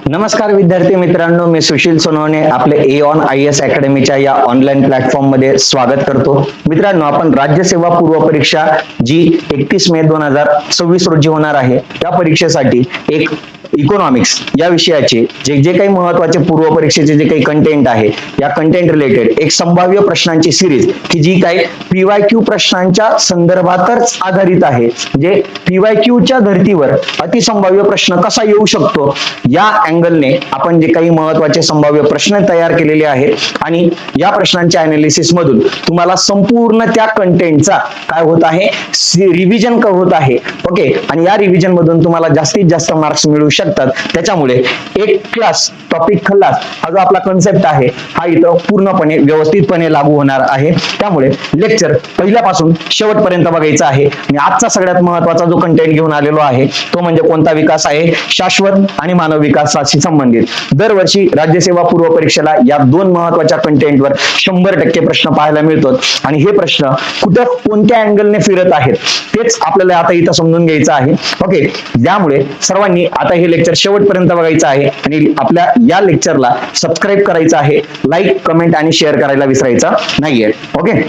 नमस्कार विद्यार्थी मित्रांनो, मी सुशील सोनवणे आपले एऑन IAS अकॅडमीच्या या ऑनलाईन प्लॅटफॉर्म मध्ये स्वागत करतो. मित्रांनो, आपण राज्यसेवा पूर्व परीक्षा जी 31 मे 2026 रोजी होणार आहे त्या परीक्षेसाठी एक इकॉनॉमिक्स या विषयाचे जे जे काही महत्वाचे पूर्व परीक्षेचे जे काही कंटेंट आहे या कंटेंट रिलेटेड एक संभाव्य प्रश्नांची सिरीज की जी काही PYQ प्रश्नांच्या संदर्भातच आधारित आहे. म्हणजे PYQ च्या धर्तीवर अतिसंभाव्य प्रश्न कसा येऊ शकतो या अँगलने आपण जे काही महत्वाचे संभाव्य प्रश्न तयार केलेले आहेत आणि या प्रश्नांच्या अनालिसिस मधून तुम्हाला संपूर्ण त्या कंटेंटचा काय होत आहे रिव्हिजन होत आहे. ओके, आणि या रिव्हिजन मधून तुम्हाला जास्तीत जास्त मार्क्स मिळू शकतात. त्याच्यामुळे एक क्लास टॉपिक खल्लास हा जो आपला कन्सेप्ट आहे हा इथं पूर्णपणे व्यवस्थितपणे लागू होणार आहे. त्यामुळे लेक्चर पहिल्यापासून शेवटपर्यंत बघायचं आहे. आणि आजचा सगळ्यात महत्वाचा जो कंटेंट घेऊन आलेलो आहे तो म्हणजे कोणता विकास आहे, शाश्वत आणि मानव विकासाशी संबंधित. दरवर्षी राज्यसेवा पूर्व परीक्षेला या दोन महत्वाच्या कंटेंटवर 100% प्रश्न पाहायला मिळतात आणि हे प्रश्न कुठं कोणत्या अँगलने फिरत आहेत तेच आपल्याला आता इथं समजून घ्यायचं आहे. ओके, त्यामुळे सर्वांनी आता हे लेक्चर शेवटपर्यंत बघायचं आहे आणि आपल्या या लेक्चरला सबस्क्राईब करायचं आहे, लाईक, कमेंट आणि शेअर करायला विसरायचं नाहीये. ओके,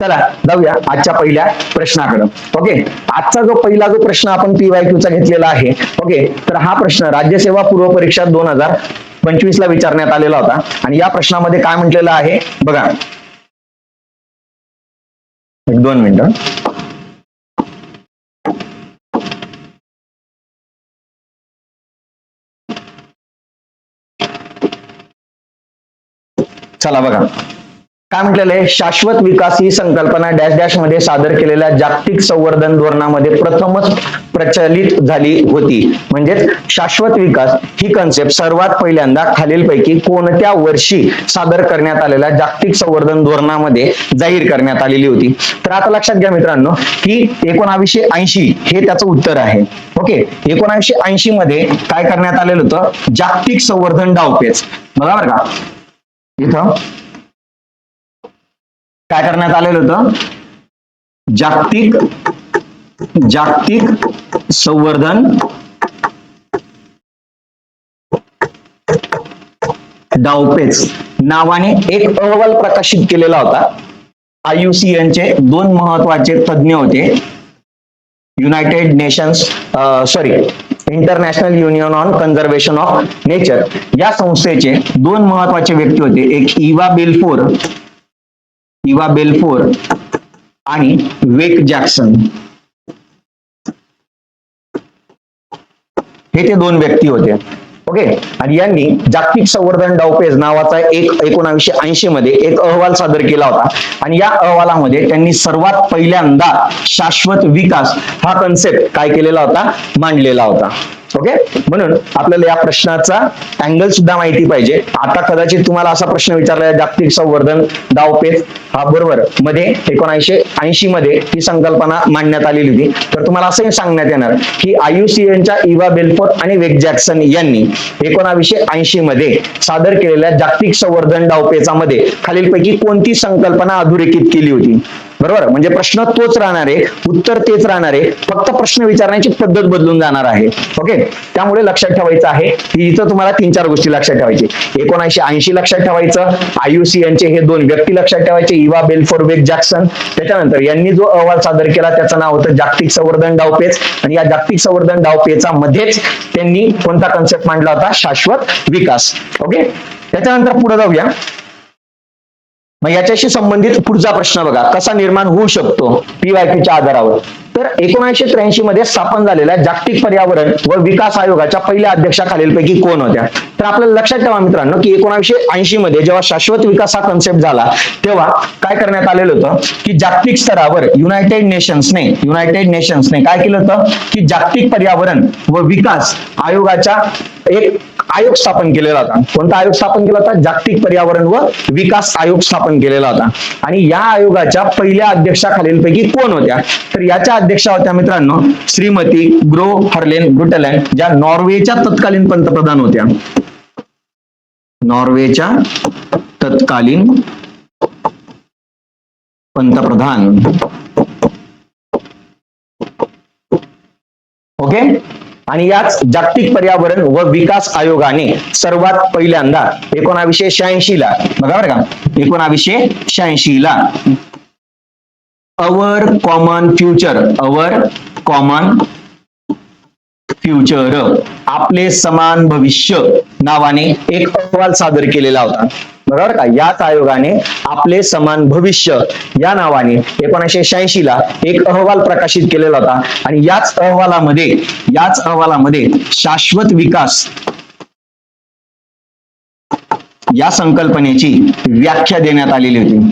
चला जाऊया आजच्या पहिल्या प्रश्नाकडे. ओके, आजचा जो पहिला प्रश्न आपण PYQ चा घेतलेला आहे. ओके, तर हा प्रश्न राज्यसेवा पूर्व परीक्षा 2025 ला विचारण्यात आलेला होता आणि या प्रश्नामध्ये काय म्हटलेलं आहे बघा. एक 2 मिनिटं. चला बघा काय म्हटलेलं आहे, शाश्वत विकास ही संकल्पना डॅश डॅश मध्ये सादर केलेल्या जागतिक संवर्धन धोरणामध्ये प्रथमच प्रचलित झाली होती. म्हणजेच शाश्वत विकास ही कन्सेप्ट सर्वात पहिल्यांदा खालीलपैकी कोणत्या वर्षी सादर करण्यात आलेल्या जागतिक संवर्धन धोरणामध्ये जाहीर करण्यात आलेली होती. तर आता लक्षात घ्या मित्रांनो की 1980 हे त्याचं उत्तर आहे. ओके, 1980 मध्ये काय करण्यात आलेलं होतं, जागतिक संवर्धन डावपेच. बरोबर का, इथं काय करण्यात आलेलं होतं, जागतिक संवर्धन डावपेच नावाने एक अहवाल प्रकाशित केलेला होता. IUCN चे दोन महत्वाचे तज्ञ होते, international union on conservation of nature या संस्थेचे दोन महत्वाचे व्यक्ती होते. एक इवा बेल्फोर आणि वेक जॅक्सन हे ते दोन व्यक्ती होते. ओके, आणि यांनी जागतिक संवर्धन डावपेच नावाचा एक 1980 मध्ये एक अहवाल सादर केला होता आणि या अहवालामध्ये त्यांनी सर्वात पहिल्यांदा शाश्वत विकास हा कन्सेप्ट काय केलेला होता, मांडलेला होता. ओके, म्हणून आपल्याला या प्रश्नाचा अँगल सुद्धा माहिती पाहिजे. आता कदाचित तुम्हाला असा प्रश्न विचारला जागतिक संवर्धन डावपेच हा बरोबर मध्ये 1980 मध्ये ही संकल्पना मांडण्यात आलेली होती. तर तुम्हाला असंही सांगण्यात येणार की IUCNच्या इवा बेल्फोर आणि वेक जॅक्सन यांनी 1980 मध्ये सादर केलेल्या जागतिक संवर्धन डावपेचामध्ये खालीलपैकी कोणती संकल्पना अधोरेखित केली होती. बरोबर, म्हणजे प्रश्न तोच राहणार आहे, उत्तर तेच राहणार आहे, फक्त प्रश्न विचारण्याची पद्धत बदलून जाणार आहे. ओके, त्यामुळे लक्षात ठेवायचं आहे की इथं तुम्हाला 3-4 गोष्टी लक्षात ठेवायची. 1980 लक्षात ठेवायचं, IUCN चे हे दोन व्यक्ती लक्षात ठेवायचे, इवा बेल्फोर, वेक जॅक्सन. त्याच्यानंतर यांनी जो अहवाल सादर केला त्याचं नाव होतं जागतिक संवर्धन डावपेच आणि या जागतिक संवर्धन डावपेचा मध्येच त्यांनी कोणता कन्सेप्ट मांडला होता, शाश्वत विकास. ओके, त्याच्यानंतर पुढे जाऊया. मग याच्याशी संबंधित पुढचा प्रश्न बघा, कसा निर्माण होऊ शकतो PYQच्या आधारावर. तर 1983 मध्ये स्थापन झालेल्या जागतिक पर्यावरण व विकास आयोगाच्या पहिल्या अध्यक्षा खालीलपैकी कोण होत्या. तर आपल्याला लक्षात ठेवा मित्रांनो की 1980 मध्ये जेव्हा शाश्वत विकास हा कन्सेप्ट झाला तेव्हा काय करण्यात आलेलं होतं की जागतिक स्तरावर युनायटेड नेशन्सने काय केलं होतं की जागतिक पर्यावरण व विकास आयोगाच्या एक आयोग स्थापन केलेला होता. कोणता आयोग स्थापन केला होता, जागतिक पर्यावरण व विकास आयोग स्थापन केलेला होता. आणि या आयोगाच्या पहिल्या अध्यक्षा खालीलपैकी कोण होत्या. तर याच्या अध्यक्षा होत्या मित्रांनो श्रीमती ग्रो हर्लेन ब्रुटलँड, ज्या नॉर्वेच्या तत्कालीन पंतप्रधान होत्या. नॉर्वेच्या तत्कालीन पंतप्रधान. ओके, आणि याच जागतिक पर्यावरण व विकास आयोगाने सर्वात पहिल्यांदा 1986 ला, बघा बरं का, 1986 ला अवर कॉमन फ्युचर, आपले समान भविष्य नावाने एक अहवाल सादर केलेला होता. बरोबर का, याच आयोगाने आपले समान भविष्य या नावाने 1986 ला एक अहवाल प्रकाशित केलेला होता. आणि याच अहवालामध्ये शाश्वत विकास या संकल्पनेची व्याख्या देण्यात आलेली होती.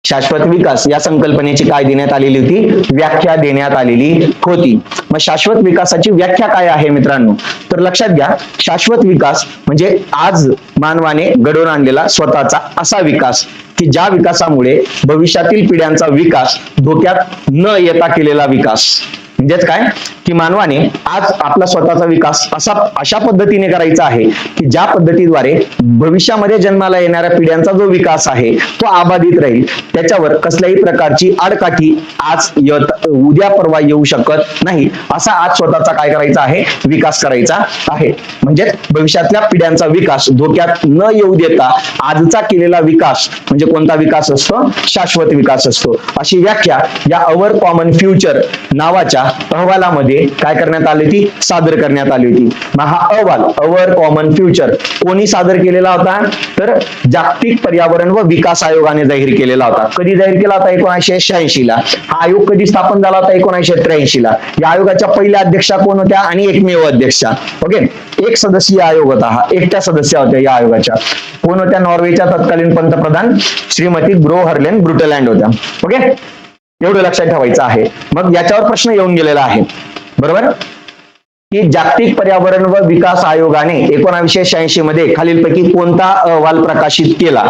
शाश्वत विकास या संकल्पनेची काय देण्यात आलेली होती? व्याख्या देण्यात आलेली होती. मग शाश्वत विकासाची व्याख्या काय आहे मित्रांनो? तर लक्षात घ्या, शाश्वत विकास म्हणजे आज मानवाने घडवून आणलेला स्वतःचा असा विकास की ज्या विकासामुळे भविष्यातील पिढ्यांचा विकास धोक्यात न येता केलेला विकास. म्हणजेच काय की मानवाने आज आपला स्वतःचा विकास अशा पद्धतीने करायचा आहे की ज्या पद्धतीद्वारे भविष्यामध्ये जन्माला येणाऱ्या पिढ्यांचा जो विकास आहे तो अबाधित राहील, त्याच्यावर कसल्याही प्रकारची आडकाठी आज उद्या परवा येऊ शकत नाही, असा आज स्वतःचा काय करायचा आहे? विकास करायचा आहे. म्हणजे भविष्यातल्या पिढ्यांचा विकास धोक्यात न येऊ देता आजचा केलेला विकास म्हणजे कोणता विकास असतो? शाश्वत विकास असतो. अशी व्याख्या या अवर कॉमन फ्युचर नावाच्या अहवालामध्ये काय करण्यात आली होती? सादर करण्यात आली होती. मग हा अहवाल अवर कॉमन फ्युचर कोणी सादर केलेला होता? तर जागतिक पर्यावरण व विकास आयोगाने जाहीर केलेला होता. कधी जाहीर केला होता? 1986 ला. हा आयोग कधी स्थापन झाला होता? 1983 ला. या आयोगाच्या पहिल्या अध्यक्षा कोण होत्या? आणि एकमेव अध्यक्षा. ओके, एक सदस्यीय आयोग होता हा, एकट्या सदस्य होत्या या आयोगाच्या. कोण होत्या? नॉर्वेच्या तत्कालीन पंतप्रधान श्रीमती ग्रो हर्लेन ब्रुटलँड होत्या. ओके, एवढं लक्षात ठेवायचं आहे. मग याच्यावर प्रश्न येऊन गेलेला आहे, बरोबर, की जागतिक पर्यावरण व विकास आयोगाने 1986 मध्ये खालीलपैकी कोणता अहवाल प्रकाशित केला?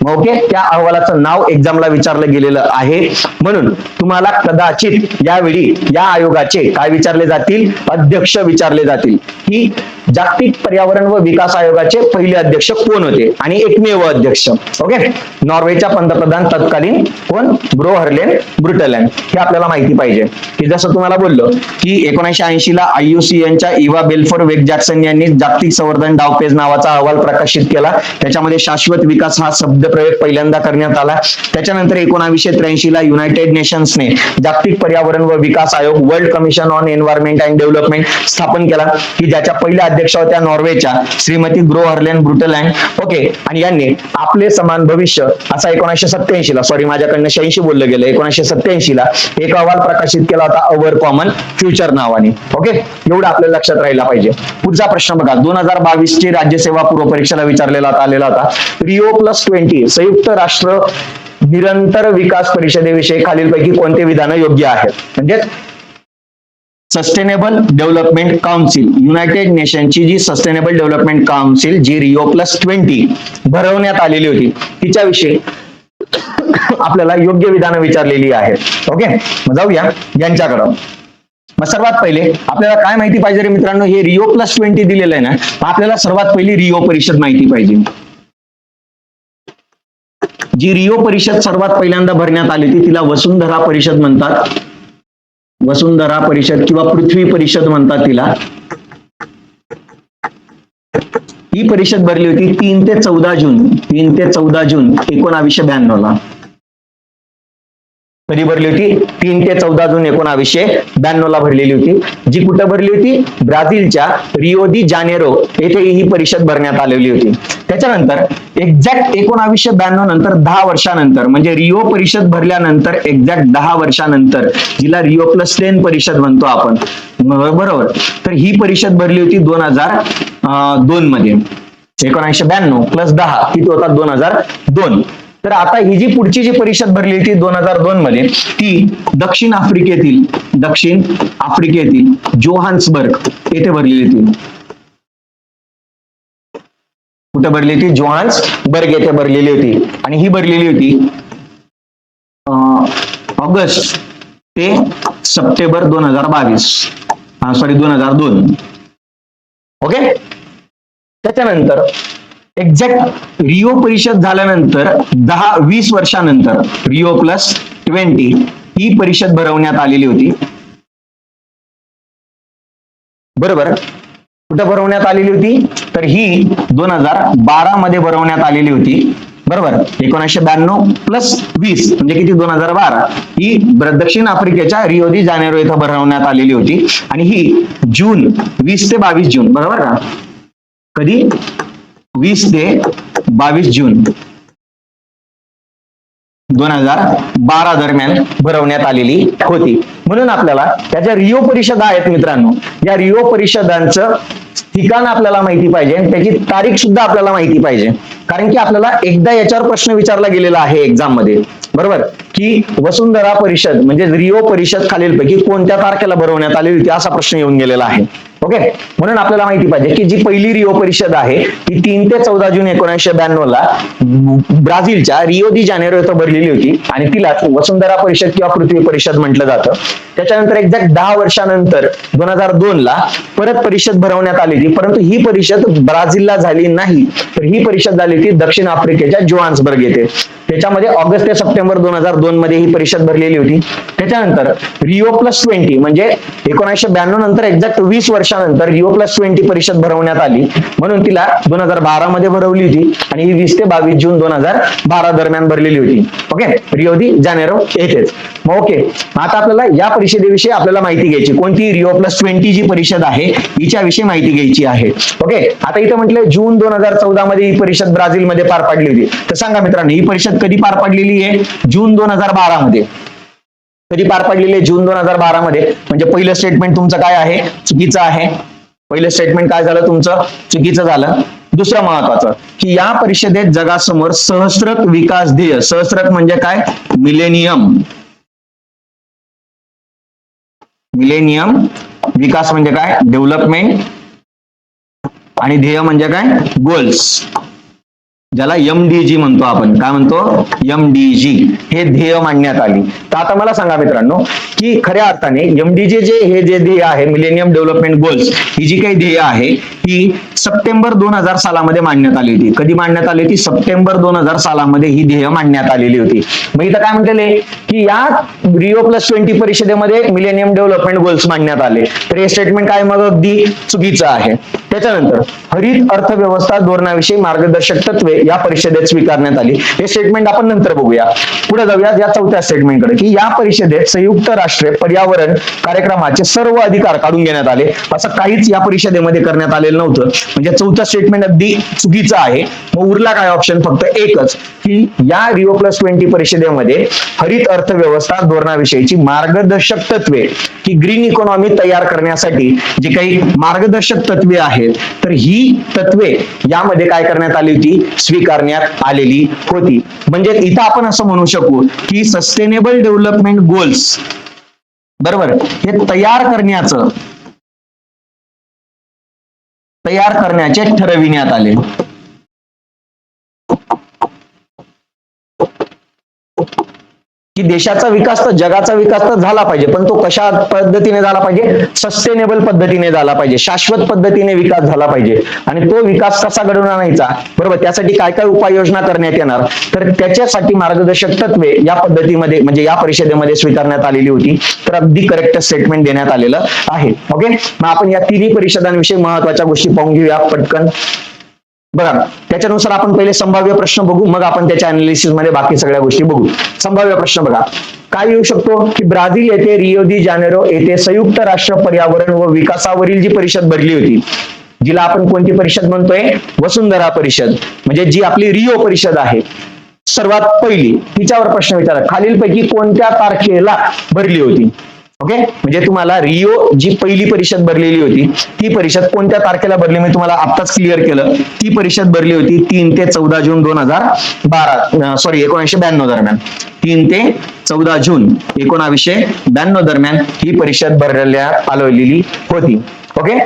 ओके, त्या अहवालाचं नाव एक्झामला विचारलं गेलेलं आहे. म्हणून तुम्हाला कदाचित यावेळी या आयोगाचे काय विचारले जातील? अध्यक्ष विचारले जातील. ही जागतिक पर्यावरण व विकास आयोगाचे पहिले अध्यक्ष कोण होते आणि एकमेव अध्यक्ष? ओके, नॉर्वेच्या पंतप्रधान तत्कालीन कोण? ग्रो हर्लेन ब्रुटलँड. हे आपल्याला माहिती पाहिजे की जसं तुम्हाला बोललो की 1980 ला IUCNच्या इवा बेल्फोर वेग जॅक्सन यांनी जागतिक संवर्धन डावपेच नावाचा अहवाल प्रकाशित केला. त्याच्यामध्ये शाश्वत विकास हा शब्द प्रयोग पहिल्यांदा करण्यात आला. त्याच्यानंतर 1983 ला युनायटेड नेशन्सने जागतिक पर्यावरण व विकास आयोग world commission on environment and development स्थापन केला की ज्याच्या पहिल्या अध्यक्ष होत्या नॉर्वेच्या श्रीमती ग्रो हर्लेन ब्रुटलँड. ओके, आणि यांनी आपले समान भविष्य असा 1987 ला, सॉरी माझ्याकडनं 86 बोललं गेलं, 1987 ला एक अहवाल प्रकाशित केला होता अवर कॉमन फ्युचर नावाने. ओके, एवढं आपल्याला लक्षात राहिला पाहिजे. पुढचा प्रश्न बघा, 2022 ची राज्यसेवा पूर्व परीक्षेला विचारलेला आलेला होता. Rio+20 संयुक्त राष्ट्र निरंतर विकास परिषदेविषयी खालीलपैकी कोणते विधान योग्य आहेत? म्हणजे सस्टेनेबल डेव्हलपमेंट काउन्सिल, युनायटेड नेशनची जी सस्टेनेबल डेव्हलपमेंट काउन्सिल जी Rio+20 भरवण्यात आलेली होती तिच्याविषयी आपल्याला योग्य विधानं विचारलेली आहेत. ओके, मग जाऊया यांच्याकडं. मग सर्वात पहिले आपल्याला काय माहिती पाहिजे रे मित्रांनो? हे Rio+20 दिलेलं आहे ना, आपल्याला सर्वात पहिली रिओ परिषद माहिती पाहिजे. जी रिओ परिषद सर्वात पहिल्यांदा भरण्यात आली होती तिला वसुंधरा परिषद म्हणतात. वसुंधरा परिषद किंवा पृथ्वी परिषद म्हणतात तिला. ही परिषद भरली होती 3 ते 14 जून 1992 ला. कधी भरली होती? 3 ते 14 जून 1992 ला भरलेली होती. जी कुठं भरली होती? ब्राझीलच्या रिओ दी जानेरो येथे ही परिषद भरण्यात आलेली होती. त्याच्यानंतर एक्झॅक्ट 1992 नंतर 10 वर्षानंतर म्हणजे रिओ परिषद भरल्यानंतर एक्झॅक्ट 10 वर्षानंतर जिला Rio+10 परिषद म्हणतो आपण, बरोबर, तर ही परिषद भरली होती 2002 मध्ये. 1992 + 10 किती होता? 2002. तर आता ही जी पुढची जी परिषद भरली होती 2002 मध्ये ती दक्षिण आफ्रिकेतील जोहान्सबर्ग येथे भरलेली होती. कुठे भरली होती? जोहान्सबर्ग येथे भरलेली होती. आणि ही भरलेली होती ऑगस्ट ते सप्टेंबर 2002. ओके, त्याच्यानंतर एक्झॅक्ट रिओ परिषद झाल्यानंतर 10-20 वर्षानंतर Rio+20 ही परिषद भरवण्यात आलेली होती. बरोबर. कुठं भरवण्यात आलेली होती, तर ही 2012 मध्ये भरवण्यात आलेली होती. बरोबर. 1992 प्लस 20 म्हणजे किती, 2012. ही दक्षिण आफ्रिकेच्या रिओ दी जानेरो इथं भरवण्यात आलेली होती आणि ही जून 20 ते 22 जून, बरोबर का? कधी? 20 ते 22 जून 2012 दरम्यान भरवण्यात आलेली होती. म्हणून आपल्याला त्या ज्या रिओ परिषदा आहेत मित्रांनो, या रिओ परिषदांचं ठिकाण आपल्याला माहिती पाहिजे आणि त्याची तारीख सुद्धा आपल्याला माहिती पाहिजे. कारण की आपल्याला एकदा याच्यावर प्रश्न विचारला गेलेला आहे एक्झाम मध्ये, बरोबर, की वसुंधरा परिषद म्हणजे रिओ परिषद खालीलपैकी कोणत्या तारखेला भरवण्यात आली होती, असा प्रश्न येऊन गेलेला आहे. ओके. म्हणून आपल्याला माहिती पाहिजे की जी पहिली रिओ परिषद आहे ती 3 ते 14 जून 1992 ला ब्राझीलच्या रिओ दी जानेरो इथं भरलेली होती आणि तिला वसुंधरा परिषद किंवा पृथ्वी परिषद म्हटलं जातं. त्याच्यानंतर एक्झॅक्ट 10 वर्षानंतर 2002 ला परत परिषद भरवण्यात आली होती, परंतु ही परिषद ब्राझीलला झाली नाही, तर ही परिषद झाली होती दक्षिण आफ्रिकेच्या जोहान्सबर्ग येथे. त्याच्यामध्ये ऑगस्ट ते सप्टेंबर 2002 मध्ये ही परिषद भरलेली होती. त्याच्यानंतर रिओ प्लस 20 म्हणजे 1992 नंतर एक्झॅक्ट 20 वर्षानंतर रिओ प्लस 20 परिषद भरवण्यात आली, म्हणून तिला 2012 मध्ये भरवली होती आणि ही 20 ते 22 जून 2012 दरम्यान भरलेली होती. ओके. रिओ दी जानेरो येथेच. मग ओके, आता आपल्याला या परिषदेविषयी आपल्याला माहिती घ्यायची. कोणती? रिओ प्लस 20 जी परिषद आहे हिच्याविषयी माहिती घ्यायची आहे. ओके. आता इथं म्हटलं जून 2014 मध्ये ही परिषद ब्राझीलमध्ये पार पाडली होती. तर सांगा मित्रांनो, ही परिषद कधी पार पाडलेली आहे? जून 2012 मध्ये. कधी पार पाडलेली आहे? जून 2012 मध्ये. म्हणजे पहिलं स्टेटमेंट तुमचं काय आहे? चुकीचं आहे. पहिलं स्टेटमेंट काय झालं तुमचं? चुकीचं झालं. दुसरं महत्वाचं की या परिषदेत जगासमोर सहस्त्रक विकास ध्येय, सहस्त्रक म्हणजे काय? मिलेनियम. मिलेनियम विकास म्हणजे काय? डेव्हलपमेंट. आणि ध्येय म्हणजे काय? गोल्स, ज्याला MDG म्हणतो आपण. काय म्हणतो? MDG हे ध्येय मांडण्यात आली. तर आता मला सांगा मित्रांनो की खऱ्या अर्थाने MDG हे जे ध्येय आहे, मिलेनियम डेव्हलपमेंट गोल्स, ही जी काही ध्येय आहे ही सप्टेंबर 2000 सालामध्ये मांडण्यात आली होती. कधी मांडण्यात आली होती? सप्टेंबर 2000 सालामध्ये ही ध्येय मांडण्यात आलेली होती. मग इथं काय म्हटलेले की या रिओ प्लस 20 परिषदेमध्ये मिलेनियम डेव्हलपमेंट गोल्स मांडण्यात आले. तर हे स्टेटमेंट काय मग अगदी चुकीचं आहे. त्याच्यानंतर हरित अर्थव्यवस्था धोरणाविषयी मार्गदर्शक तत्वे या परिषदेत स्वीकारण्यात आली. हे स्टेटमेंट आपण नंतर बघूया. पुढे जाऊया या चौथ्या स्टेटमेंटकडे की या परिषदेत संयुक्त राष्ट्र पर्यावरण कार्यक्रमाचे सर्व अधिकार काढून घेण्यात आले. असं काहीच या परिषदेमध्ये करण्यात आलेलं नव्हतं. म्हणजे चौथं स्टेटमेंट अगदी चुकीचं आहे. मग उरला काय ऑप्शन? फक्त एकच की या रिओ प्लस 20 परिषदेमध्ये हरित अर्थव्यवस्था धोरणाविषयीची मार्गदर्शक तत्वे की ग्रीन इकॉनॉमी तयार करण्यासाठी जी काही मार्गदर्शक तत्वे आहेत, तर ही तत्वे यामध्ये काय करण्यात आली होती? स्वीकारण्यात आलेली होती. म्हणजे इथं आपण असं म्हणू शकू की सस्टेनेबल डेव्हलपमेंट गोल्स, बरोबर, हे तयार करण्याचे ठरविण्यात आले. की देशाचा विकास तर जगाचा विकास तर झाला पाहिजे, पण तो कशा पद्धतीने झाला पाहिजे? सस्टेनेबल पद्धतीने झाला पाहिजे, शाश्वत पद्धतीने विकास झाला पाहिजे. आणि तो विकास कसा घडवून आणायचा, बरोबर, त्यासाठी काय काय उपाययोजना करण्यात येणार, तर त्याच्यासाठी मार्गदर्शक तत्वे या पद्धतीमध्ये म्हणजे या परिषदेमध्ये स्वीकारण्यात आलेली होती. तर अगदी करेक्ट स्टेटमेंट देण्यात आलेलं आहे. ओके. मग आपण या तिन्ही परिषदांविषयी महत्वाच्या गोष्टी पाहून घेऊया पटकन. बघा, त्याच्यानुसार आपण पहिले संभाव्य प्रश्न बघू, मग आपण त्याच्या अनालिसिस मध्ये बाकी सगळ्या गोष्टी बघू. संभाव्य प्रश्न बघा, काय येऊ शकतो की ब्राझील येथे रिओ दी जानेरो येथे संयुक्त राष्ट्र पर्यावरण व विकासावरील जी परिषद भरली होती, जिला आपण कोणती परिषद म्हणतोय? वसुंधरा परिषद, म्हणजे जी आपली रिओ परिषद आहे सर्वात पहिली, तिच्यावर प्रश्न विचारा. खालीलपैकी कोणत्या तारखेला भरली होती? ओके. म्हणजे तुम्हाला रिओ जी पहिली परिषद भरलेली होती ती परिषद कोणत्या तारखेला भरली, मी तुम्हाला आत्ताच क्लिअर केलं. ती परिषद भरली होती 3 ते 14 जून 1992 दरम्यान. 3 ते 14 जून 1992 दरम्यान ही परिषद भरण्यात आलेली होती. ओके.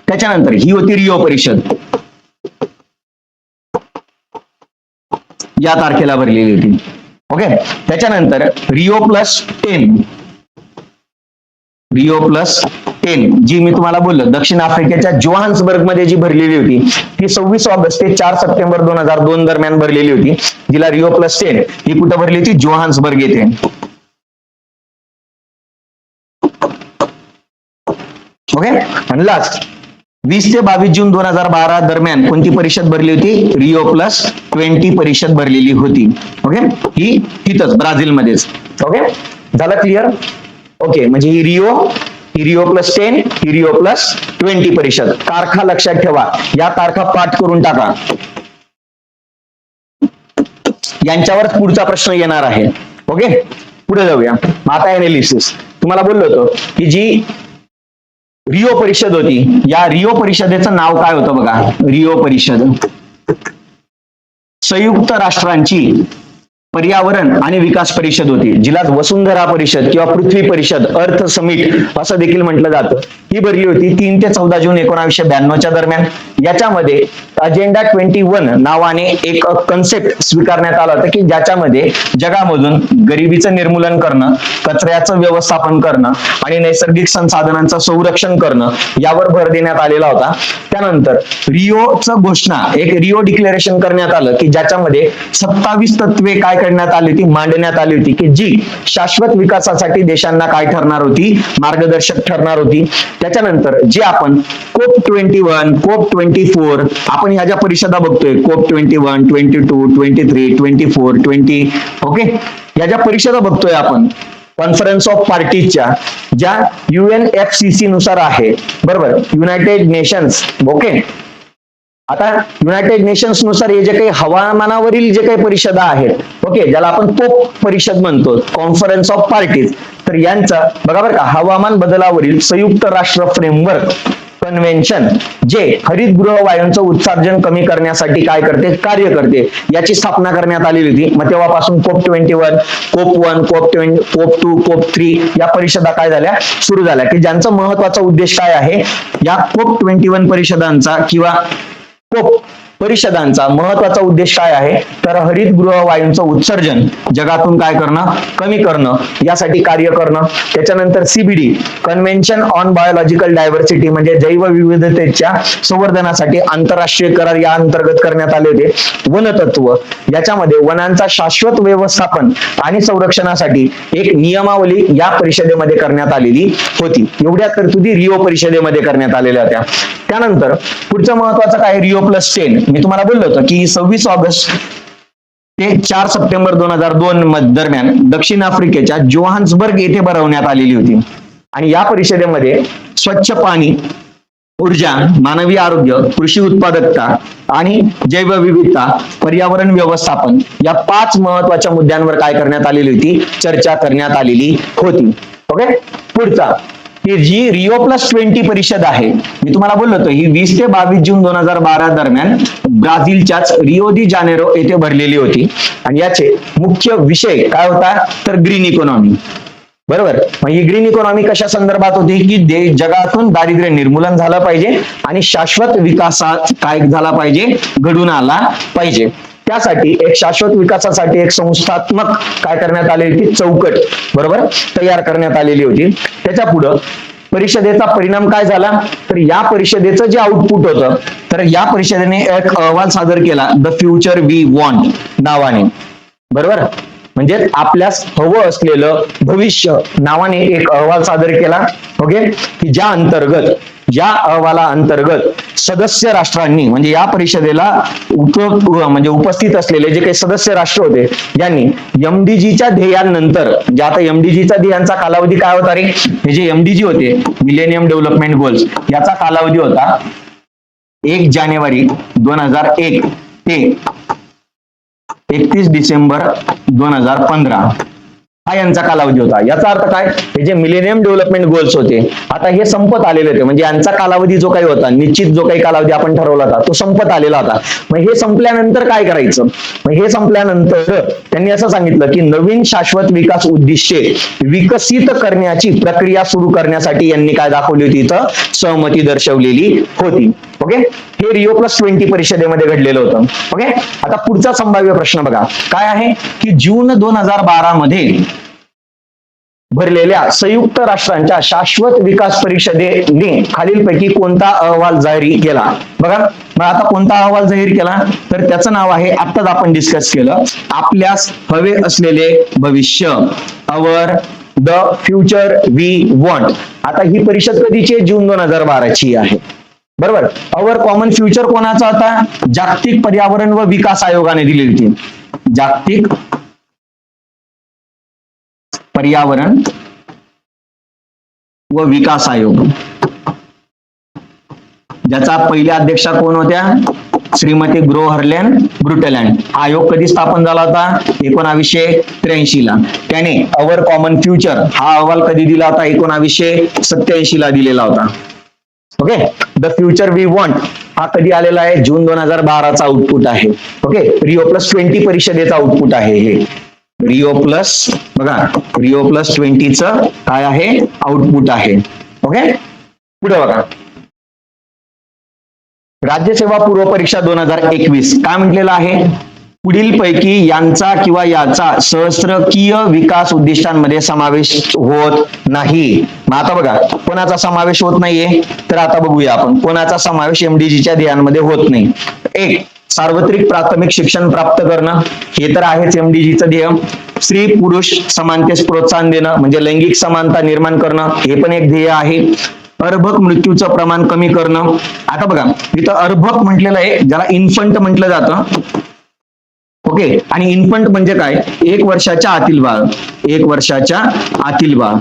त्याच्यानंतर ही होती रिओ परिषद, या तारखेला भरलेली होती. ओके. त्याच्यानंतर रिओ प्लस 10 जी मी तुम्हाला बोललो दक्षिण आफ्रिकेच्या जोहान्सबर्ग मध्ये जी भरलेली होती ती 26 ऑगस्ट ते 4 सप्टेंबर 2002 दरम्यान भरलेली होती. जिला रिओ प्लस 10 ही कुठं भरली होती? जोहान्सबर्ग येथे. ओके. आणि लास्ट 20 ते 22 जून 2012 दरम्यान कोणती परिषद भरली होती? Rio+20 परिषद भरलेली होती. ओके, ही तिथंच ब्राझीलमध्येच. ओके, झालं क्लिअर? ओके, म्हणजे ही Rio+10, ही Rio+20 परिषद. तारखा लक्षात ठेवा, या तारखा पाठ करून टाका, यांच्यावर पुढचा प्रश्न येणार आहे. ओके, पुढे जाऊया. आता एनालिसिस. तुम्हाला बोललो होतो की जी रिओ परिषद होती, या रिओ परिषदेचं नाव काय होतं बघा? रिओ परिषद संयुक्त राष्ट्रांची पर्यावरण आणि विकास परिषद होती, जिला वसुंधरा परिषद किंवा पृथ्वी परिषद, अर्थ समिट असं देखील म्हटलं जातं. ही भरली होती 3 ते 14 जून 1992 दरम्यान. याच्यामध्ये अजेंडा 21 नावाने एक कन्सेप्ट स्वीकारण्यात आला होता की ज्याच्यामध्ये जगामधून गरिबीचं निर्मूलन करणं, कचऱ्याचं व्यवस्थापन करणं आणि नैसर्गिक संसाधनांचं संरक्षण करणं यावर भर देण्यात आलेला होता. त्यानंतर रिओचं घोषणा, एक रिओ डिक्लेरेशन करण्यात आलं की ज्याच्यामध्ये 27 तत्वे काय करण्यात आली होती, मांडण्यात आली होती की जी शाश्वत विकासासाठी देशांना काय ठरणार होती, मार्गदर्शक ठरणार होती. त्याच्यानंतर जे आपण COP21, COP24, आपण ह्या ज्या परिषदा बघतोय, COP21, 22, 23, 24, 20, ओके, ह्या ज्या परिषदा बघतोय आपण कॉन्फरन्स ऑफ पार्टीजच्या, ज्या UNFCCC नुसार आहे, बरोबर, युनायटेड नेशन्स. ओके, आता युनायटेड नेशन्स नुसार हे जे काही हवामानावरील जे काही परिषदा आहेत, ओके, ज्याला आपण कोप परिषद म्हणतो, कॉन्फरन्स ऑफ पार्टीज, तर यांचा बघा बरं का, हवामान बदलावरील संयुक्त राष्ट्र फ्रेमवर्क कन्व्हेन्शन जे हरितगृह वायूंचं उत्सर्जन कमी करण्यासाठी काय करते, कार्य करते, याची स्थापना करण्यात आलेली होती. मग तेव्हापासून COP21, COP1, COP20, COP2, COP3 या परिषदा काय झाल्या, सुरू झाल्या की ज्यांचा महत्वाचा उद्देश काय आहे, या COP21 परिषदांचा किंवा कोप परिषदांचा महत्वाचा उद्देश काय आहे, तर हरितगृह वायूंचं उत्सर्जन जगातून काय करणं, कमी करणं, यासाठी कार्य करणं. त्याच्यानंतर CBD convention on biological diversity म्हणजे जैवविविधतेच्या संवर्धनासाठी आंतरराष्ट्रीय करार या अंतर्गत करण्यात आले होते. वनतत्व, याच्यामध्ये वनांचा शाश्वत व्यवस्थापन आणि संरक्षणासाठी एक नियमावली या परिषदेमध्ये करण्यात आलेली होती. एवढ्या तरतुदी रिओ परिषदेमध्ये करण्यात आलेल्या होत्या. त्यानंतर पुढचं महत्वाचं काय, Rio+10. मी तुम्हाला बोललो होतो की 26 ऑगस्ट ते 4 सप्टेंबर 2002 दरम्यान दक्षिण आफ्रिकेच्या जोहान्सबर्ग येथे भरवण्यात आलेली होती. आणि या परिषदेमध्ये स्वच्छ पाणी, ऊर्जा, मानवी आरोग्य, कृषी उत्पादकता आणि जैवविविधता, पर्यावरण व्यवस्थापन या 5 महत्वाच्या मुद्द्यांवर काय करण्यात आलेली होती, चर्चा करण्यात आलेली होती. ओके, पुढचा ही जी Rio+20 परिषद आहे, मी तुम्हाला बोललो होतो ही 20 ते 22 जून 2012 दरम्यान ब्राझीलच्याच रिओ दी जानेरो येथे भरलेली होती. आणि याचे मुख्य विषय काय होता, तर ग्रीन इकॉनॉमी. बरोबर, मग ही ग्रीन इकॉनॉमी कशा संदर्भात होती की जगातून दारिद्र्य निर्मूलन झालं पाहिजे आणि शाश्वत विकासात काय झाला पाहिजे, घडून आला पाहिजे. त्यासाठी एक शाश्वत विकासासाठी एक संस्थात्मक काय करण्यात आलेली होती, चौकट, बरोबर, तयार करण्यात आलेली होती. त्याच्या पुढं परिषदेचा परिणाम काय झाला, तर या परिषदेचं जे आउटपुट होतं, तर या परिषदेने एक अहवाल सादर केला, द फ्युचर वी वॉन्ट नावाने. बरोबर, म्हणजे आपल्यास हवं असलेलं भविष्य नावाने एक अहवाल सादर केला. ओके, की ज्या अंतर्गत, या अहवाला अंतर्गत सदस्य राष्ट्रांनी, म्हणजे या परिषदेला म्हणजे उपस्थित असलेले जे काही सदस्य राष्ट्र होते, यांनी MDGच्या ध्येयांनंतर, जे आता MDGचा ध्येयांचा कालावधी काय होता रे, हे जे MDG होते, मिलेनियम डेव्हलपमेंट गोल्स, याचा कालावधी होता 1 जानेवारी 2001 ते 31 डिसेंबर 2015 हा यांचा कालावधी होता. याचा अर्थ काय, हे जे मिलेनियम डेव्हलपमेंट गोल्स होते, आता हे संपत आलेले होते. म्हणजे यांचा कालावधी जो काही होता, निश्चित जो काही कालावधी आपण ठरवला होता, तो संपत आलेला होता. मग हे संपल्यानंतर काय करायचं, मग हे संपल्यानंतर त्यांनी असं सांगितलं की नवीन शाश्वत विकास उद्दिष्टे विकसित करण्याची प्रक्रिया सुरू करण्यासाठी यांनी काय दाखवली होती, इथं सहमती दर्शवलेली होती. ओके, हे Rio+20 परिषदेमध्ये घडलेलं होतं. ओके, आता पुढचा संभाव्य प्रश्न बघा काय आहे की जून 2012 मध्ये भरलेल्या संयुक्त राष्ट्रांच्या शाश्वत विकास परिषदेने खालीलपैकी कोणता अहवाल जाहीर केला. बघा, मग आता कोणता अहवाल जाहीर केला, तर त्याचं नाव आहे, आत्ताच आपण डिस्कस केलं, आपल्यास हवे असलेले भविष्य, our the future we want. आता ही परिषद कधीची आहे? जून 2012ची आहे. बरोबर. अवर कॉमन फ्युचर कोणाचा होता? जागतिक पर्यावरण व विकास आयोगाने दिली होती. जागतिक पर्यावरण व विकास आयोग, ज्याचा पहिल्या अध्यक्षा कोण होत्या? श्रीमती ग्रो हर्लेन ब्रुटलँड. आयोग कधी स्थापन झाला होता? 1983 ला. त्याने अवर कॉमन फ्युचर हा अहवाल कधी दिला होता? 1987 ला दिलेला होता. Okay. The future we want हा कधी आलेला आहे? जून 2012चा आउटपुट आहे. ओके. Rio+20 परिषदेचा आउटपुट आहे हे. Rio+, बघा, Rio+20 काय आहे? आउटपुट आहे. ओके. पुढे बघा, राज्यसेवा पूर्व परीक्षा 2021 काय म्हटलेलं आहे? पुढील पैकी यांचा किंवा याचा सहस्त्रकीय विकास उद्दिष्टांमध्ये समावेश होत नाही. मग आता बघा, कोणाचा समावेश होत नाहीये? तर आता बघूया आपण कोणाचा समावेश MDGच्या ध्येयांमध्ये होत नाही. एक, सार्वत्रिक प्राथमिक शिक्षण प्राप्त करणं, हे तर आहेच MDGचं ध्येय. स्त्री पुरुष समानतेस प्रोत्साहन देणं म्हणजे लैंगिक समानता निर्माण करणं, हे पण एक ध्येय आहे. अर्भक मृत्यूचं प्रमाण कमी करणं. आता बघा, इथं अर्भक म्हटलेलं आहे, ज्याला इन्फंट म्हटलं जातं. ओके. आणि इन्फंट म्हणजे काय? 1 वर्षाच्या आतील बाळ. 1 वर्षाच्या आतील बाळ.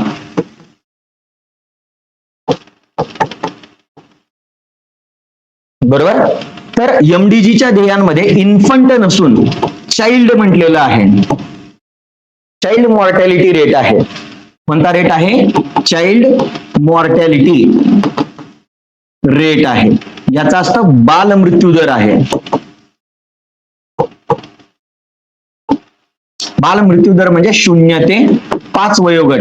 बरोबर. तर MDGच्या ध्येयांमध्ये इन्फंट नसून चाइल्ड म्हटलेलं आहे. चाइल्ड मॉर्टॅलिटी रेट आहे. कोणता रेट आहे? चाइल्ड मॉर्टॅलिटी रेट आहे. याचा असतं बाल मृत्यू दर आहे. बाल मृत्यू दर म्हणजे 0 ते 5 वयोगट.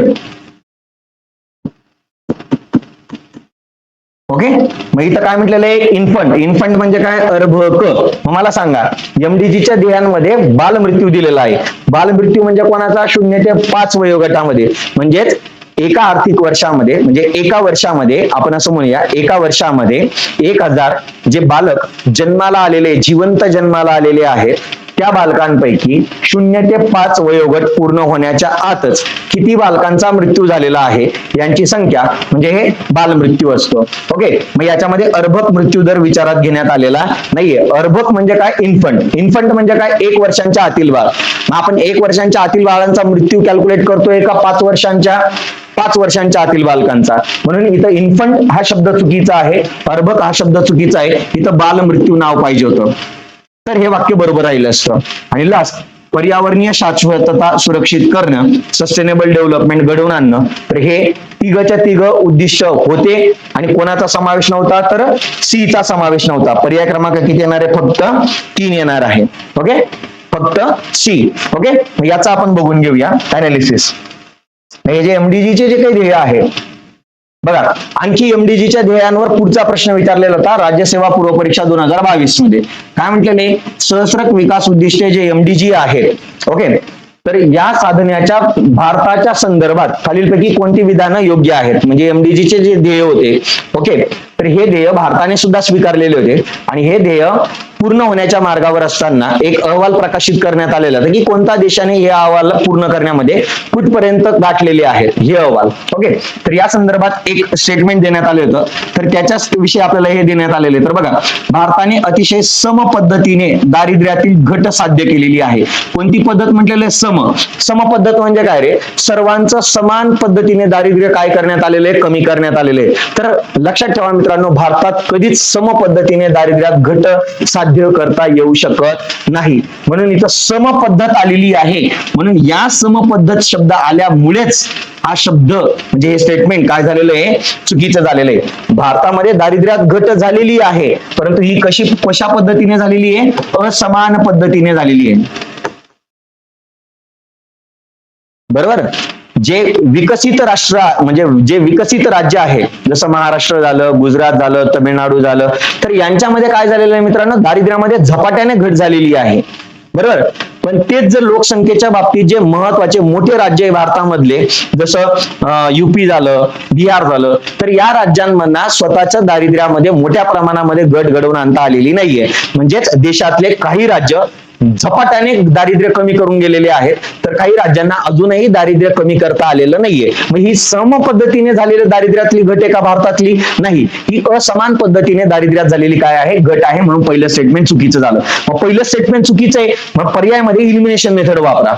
ओके. मग इथं काय म्हटलेलं आहे? इन्फंट. इन्फंट म्हणजे काय? अर्भक. मग मला सांगा, MDGच्या ध्येयांमध्ये बालमृत्यू दिलेला आहे. बालमृत्यू म्हणजे कोणाचा? 0 ते 5 वयोगटामध्ये. म्हणजेच एका आर्थिक वर्षामध्ये, म्हणजे एका वर्षामध्ये आपण असं म्हणूया, एका वर्षामध्ये 1000 जे बालक जन्माला आलेले, जिवंत जन्माला आलेले आहेत, त्या बालकांपैकी 0 ते 5 वयोगट पूर्ण होण्याच्या आतच किती बालकांचा मृत्यू झालेला आहे यांची संख्या म्हणजे हे बालमृत्यू असतो. ओके. मग याच्यामध्ये अर्भक मृत्यू दर विचारात घेण्यात आलेला नाहीये. अर्भक म्हणजे काय? इन्फंट. इन्फंट म्हणजे काय? 1 वर्षांच्या आतील बाळ. मग आपण 1 वर्षांच्या आतील बाळांचा मृत्यू कॅल्क्युलेट करतोय का 5 वर्षांच्या आतील बालकांचा? म्हणून इथं इन्फंट हा शब्द चुकीचा आहे, अर्भक हा शब्द चुकीचा आहे. इथं बालमृत्यू नाव पाहिजे होतं. तर हे वाक्य बरोबर राहिलं असतं. आणि लास्ट, पर्यावरणीय शाश्वतता सुरक्षित करणं, सस्टेनेबल डेव्हलपमेंट घडवून आणणं. तर हे तिघच्या तिघ उद्दिष्ट होते आणि कोणाचा समावेश नव्हता? तर सी चा समावेश नव्हता. पर्याय क्रमांक किती येणार आहे? फक्त 3 येणार आहे. ओके. फक्त सी. ओके. याचा आपण बघून घेऊया अनालिसिस. हे जे MDGचे जे काही ध्येय आहे, बघा, आणखी MDGच्या ध्येयांवर पुढचा प्रश्न विचारलेला होता राज्यसेवा पूर्व परीक्षा 2022 मध्ये. काय म्हटलेले? सहस्त्रक विकास उद्दिष्टे जे MDG आहेत. ओके. तर या साधण्याच्या भारताच्या संदर्भात खालीलपैकी कोणती विधानं योग्य आहेत? म्हणजे MDGचे जे ध्येय होते, ओके, तर हे ध्येय भारताने सुद्धा स्वीकारलेले होते आणि हे ध्येय पूर्ण होण्याच्या मार्गावर असताना एक अहवाल प्रकाशित करण्यात आलेला होता की कोणत्या देशाने हे अहवाल पूर्ण करण्यामध्ये कुठपर्यंत गाठलेले आहेत हे अहवाल. ओके. तर या संदर्भात एक स्टेटमेंट देण्यात आले होतं, तर त्याच्याच विषयी आपल्याला हे देण्यात आलेले. तर बघा, भारताने अतिशय सम पद्धतीने दारिद्र्यातील घट साध्य केलेली आहे. कोणती पद्धत म्हटलेली? सम पद्धत म्हणजे काय रे? सर्वांचं समान पद्धतीने दारिद्र्य काय करण्यात आलेले? कमी करण्यात आलेले. तर लक्षात ठेवा मित्रांनो, भारतात कधीच सम पद्धतीने दारिद्र्यात घट साध्य करता येऊ शकत नाही. म्हणून इथं सम पद्धत आलेली आहे. म्हणून या सम पद्धत शब्द आल्यामुळेच हा शब्द म्हणजे हे स्टेटमेंट काय झालेलं आहे? चुकीचं झालेलं आहे. भारतामध्ये दारिद्र्यात घट झालेली आहे, परंतु ही कशा पद्धतीने झालेली आहे? असमान पद्धतीने झालेली आहे. बरोबर. जे विकसित राष्ट्र म्हणजे जे विकसित राज्य आहे, जसं महाराष्ट्र झालं, गुजरात झालं, तमिळनाडू झालं, तर यांच्यामध्ये काय झालेलं आहे मित्रांनो? दारिद्र्यामध्ये झपाट्याने घट झालेली आहे. बरोबर. पण तेच जर लोकसंख्येच्या बाबतीत जे महत्वाचे मोठे राज्य आहे भारतामधले, जसं UP झालं, बिहार झालं, तर या राज्यांमधना स्वतःच्या दारिद्र्यामध्ये मोठ्या प्रमाणामध्ये घट घडवून आणता आलेली नाहीये. म्हणजेच देशातले काही राज्य झपाट्याने दारिद्र्य कमी करून गेलेले आहेत, तर काही राज्यांना अजूनही दारिद्र्य कमी करता आलेलं नाहीये. मग ही सम पद्धतीने झालेल्या दारिद्र्यातली घट आहे का भारतातली? नाही, ही असमान पद्धतीने दारिद्र्यात झालेली काय आहे? घट आहे. म्हणून पहिलं स्टेटमेंट चुकीचं झालं. मग पहिलं स्टेटमेंट चुकीचं आहे, मग पर्यायामध्ये इलिमिनेशन मेथड वापरा.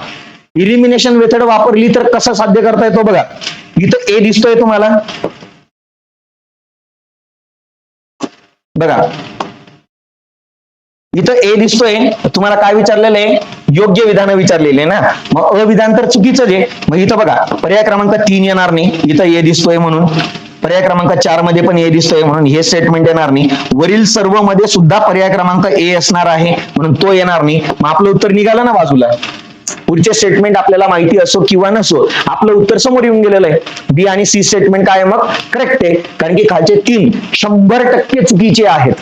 इलिमिनेशन मेथड वापरली तर कसं साध्य करता येतो बघा. इथं ए दिसतोय तुम्हाला बघा, इथं ए दिसतोय, तुम्हाला काय विचारलेलं आहे? योग्य विधान विचारलेले ना. मग अविधान तर चुकीचं आहे. मग इथं बघा पर्याय क्रमांक 3 येणार नाही, इथं ए दिसतोय म्हणून. पर्याय क्रमांक 4 मध्ये पण ए दिसतोय म्हणून हे स्टेटमेंट येणार नाही. वरील सर्व मध्ये सुद्धा पर्याय क्रमांक ए असणार आहे म्हणून तो येणार नाही. मग आपलं उत्तर निघालं ना बाजूला. पुढचे स्टेटमेंट आपल्याला माहिती असो किंवा नसो, आपलं उत्तर समोर येऊन गेलेलं आहे. बी आणि सी स्टेटमेंट काय मग करेक्ट आहे, कारण की खालचे 3 100% चुकीचे आहेत.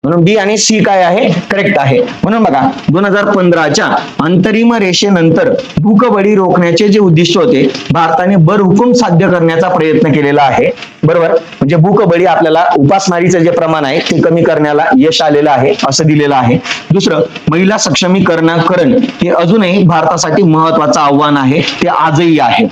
म्हणून बी आणि सी काय आहे? करेक्ट आहे. म्हणून बघा 2015च्या अंतरिम रेषेनंतर भूकबळी रोखण्याचे जे उद्दिष्ट होते, भारताने बरहुकूम साध्य करण्याचा प्रयत्न केलेला आहे. बरोबर, म्हणजे भूकबळी आपल्याला उपासमारीचं जे प्रमाण आहे ते कमी करण्याला यश आलेलं आहे असं दिलेलं आहे. दुसरं, महिला सक्षमीकरण हे अजूनही भारतासाठी महत्वाचं आव्हान आहे, ते आजही आहे.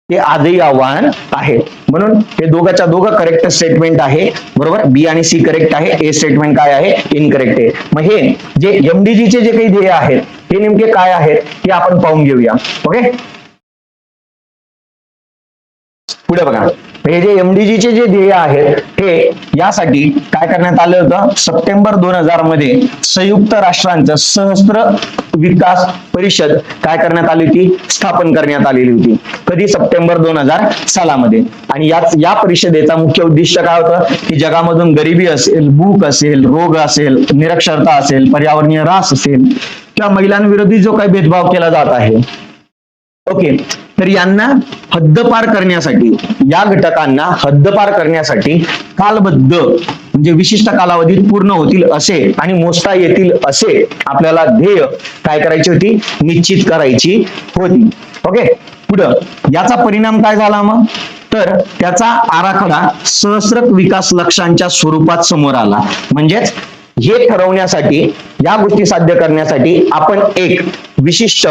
ते आजही आव्हान आहे. म्हणून हे दोघांच्या दोघं करेक्ट स्टेटमेंट आहे. बरोबर, बी आणि सी करेक्ट आहे, ए स्टेटमेंट काय आहे? इनकरेक्ट आहे. मग हे जे एमडीजीचे जे काही ध्येय आहेत हे नेमके काय आहेत हे आपण पाहून घेऊया. ओके, पुढे बघा, हे जे एमडीजीचे जे ध्येय आहेत हे यासाठी काय करण्यात आलं होतं? सप्टेंबर 2000 मध्ये संयुक्त राष्ट्रांचं सहस्त्र विकास परिषद काय करण्यात आली होती? स्थापन करण्यात आलेली होती. कधी? सप्टेंबर 2000 सालामध्ये. आणि या परिषदेचा मुख्य उद्दिष्ट काय होतं? की जगामधून गरिबी असेल, भूक असेल, रोग असेल, निरक्षरता असेल, पर्यावरणीय ऱ्हास असेल किंवा महिलांविरोधी जो काही भेदभाव केला जात आहे, ओके, तर यांना हद्दपार करण्यासाठी, या घटकांना हद्दपार करण्यासाठी कालबद्ध म्हणजे विशिष्ट कालावधीत पूर्ण होतील असे आणि मोजता येतील असे आपल्याला ध्येय काय करायची होती? निश्चित करायची होती. ओके, पुढं याचा परिणाम काय झाला मग? तर त्याचा आराखडा सहस्त्रक विकास लक्ष्यांच्या स्वरूपात समोर आला. म्हणजेच हे ठरवण्यासाठी, या गोष्टी साध्य करण्यासाठी आपण एक विशिष्ट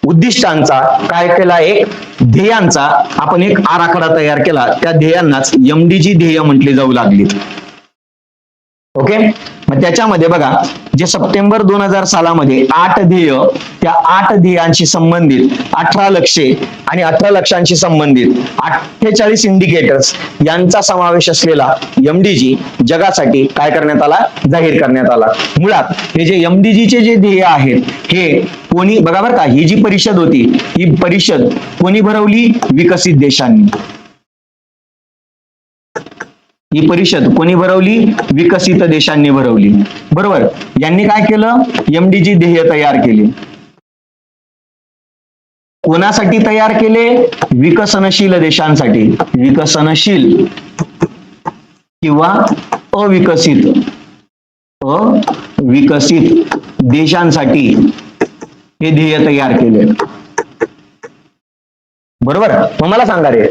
उद्दिष्टांचा काय केला? एक ध्येयांचा आपण एक आराखडा तयार केला. त्या ध्येयांनाच एमडीजी ध्येय म्हटली जाऊ लागली. ओके, मग त्याच्यामध्ये बघा जे सप्टेंबर 2000 सालामध्ये 8 ध्येय, त्या 8 ध्येयांशी संबंधित 18 लक्ष्ये आणि 18 लक्ष्यांशी संबंधित 48 इंडिकेटर्स यांचा समावेश असलेला एमडीजी जगासाठी काय करण्यात आला? जाहीर करण्यात आला. मुळात हे जे एमडीजीचे जे ध्येय आहेत हे कोणी बघा बरं का, ही जी परिषद होती ही परिषद कोणी भरवली? विकसित देशांनी. ही परिषद कोणी भरवली? विकसित देशांनी भरवली. बरोबर, यांनी काय केलं? एमडीजी ध्येय तयार केले. कोणासाठी तयार केले? विकसनशील देशांसाठी. विकसनशील किंवा अविकसित देशांसाठी हे ध्येय तयार केले. बरोबर, मग मला सांगा रे,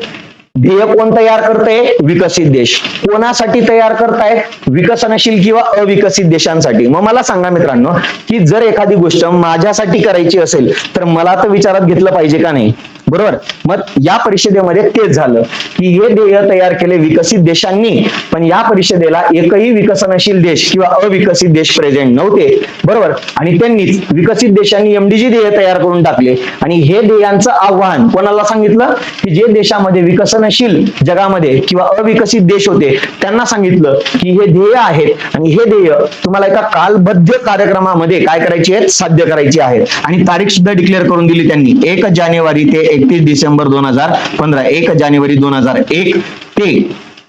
ध्येय कोण तयार करते? विकसित देश. कोणासाठी तयार करतायत? विकसनशील किंवा अविकसित देशांसाठी. मग मला सांगा मित्रांनो, की जर एखादी गोष्ट माझ्यासाठी करायची असेल तर मला तर विचारात घेतलं पाहिजे का नाही? बरोबर, मग या परिषदेमध्ये तेच झालं की हे ध्येय तयार केले विकसित देशांनी, पण या परिषदेला एकही विकसनशील देश किंवा अविकसित देश प्रेझेंट नव्हते. बरोबर, आणि त्यांनीच विकसित देशांनी एमडीजी ध्येय तयार करून टाकले. आणि हे ध्येयांचं आव्हान कोणाला सांगितलं? की जे देशामध्ये विकसनशील जगामध्ये किंवा अविकसित देश होते त्यांना सांगितलं की हे ध्येय आहेत आणि हे ध्येय तुम्हाला एका कालबद्ध कार्यक्रमामध्ये काय करायचे आहेत? साध्य करायचे आहेत. आणि तारीख सुद्धा डिक्लेअर करून दिली त्यांनी. 1 जानेवारी ते 31 डिसेंबर 2015. 1 जानेवारी 2001 ते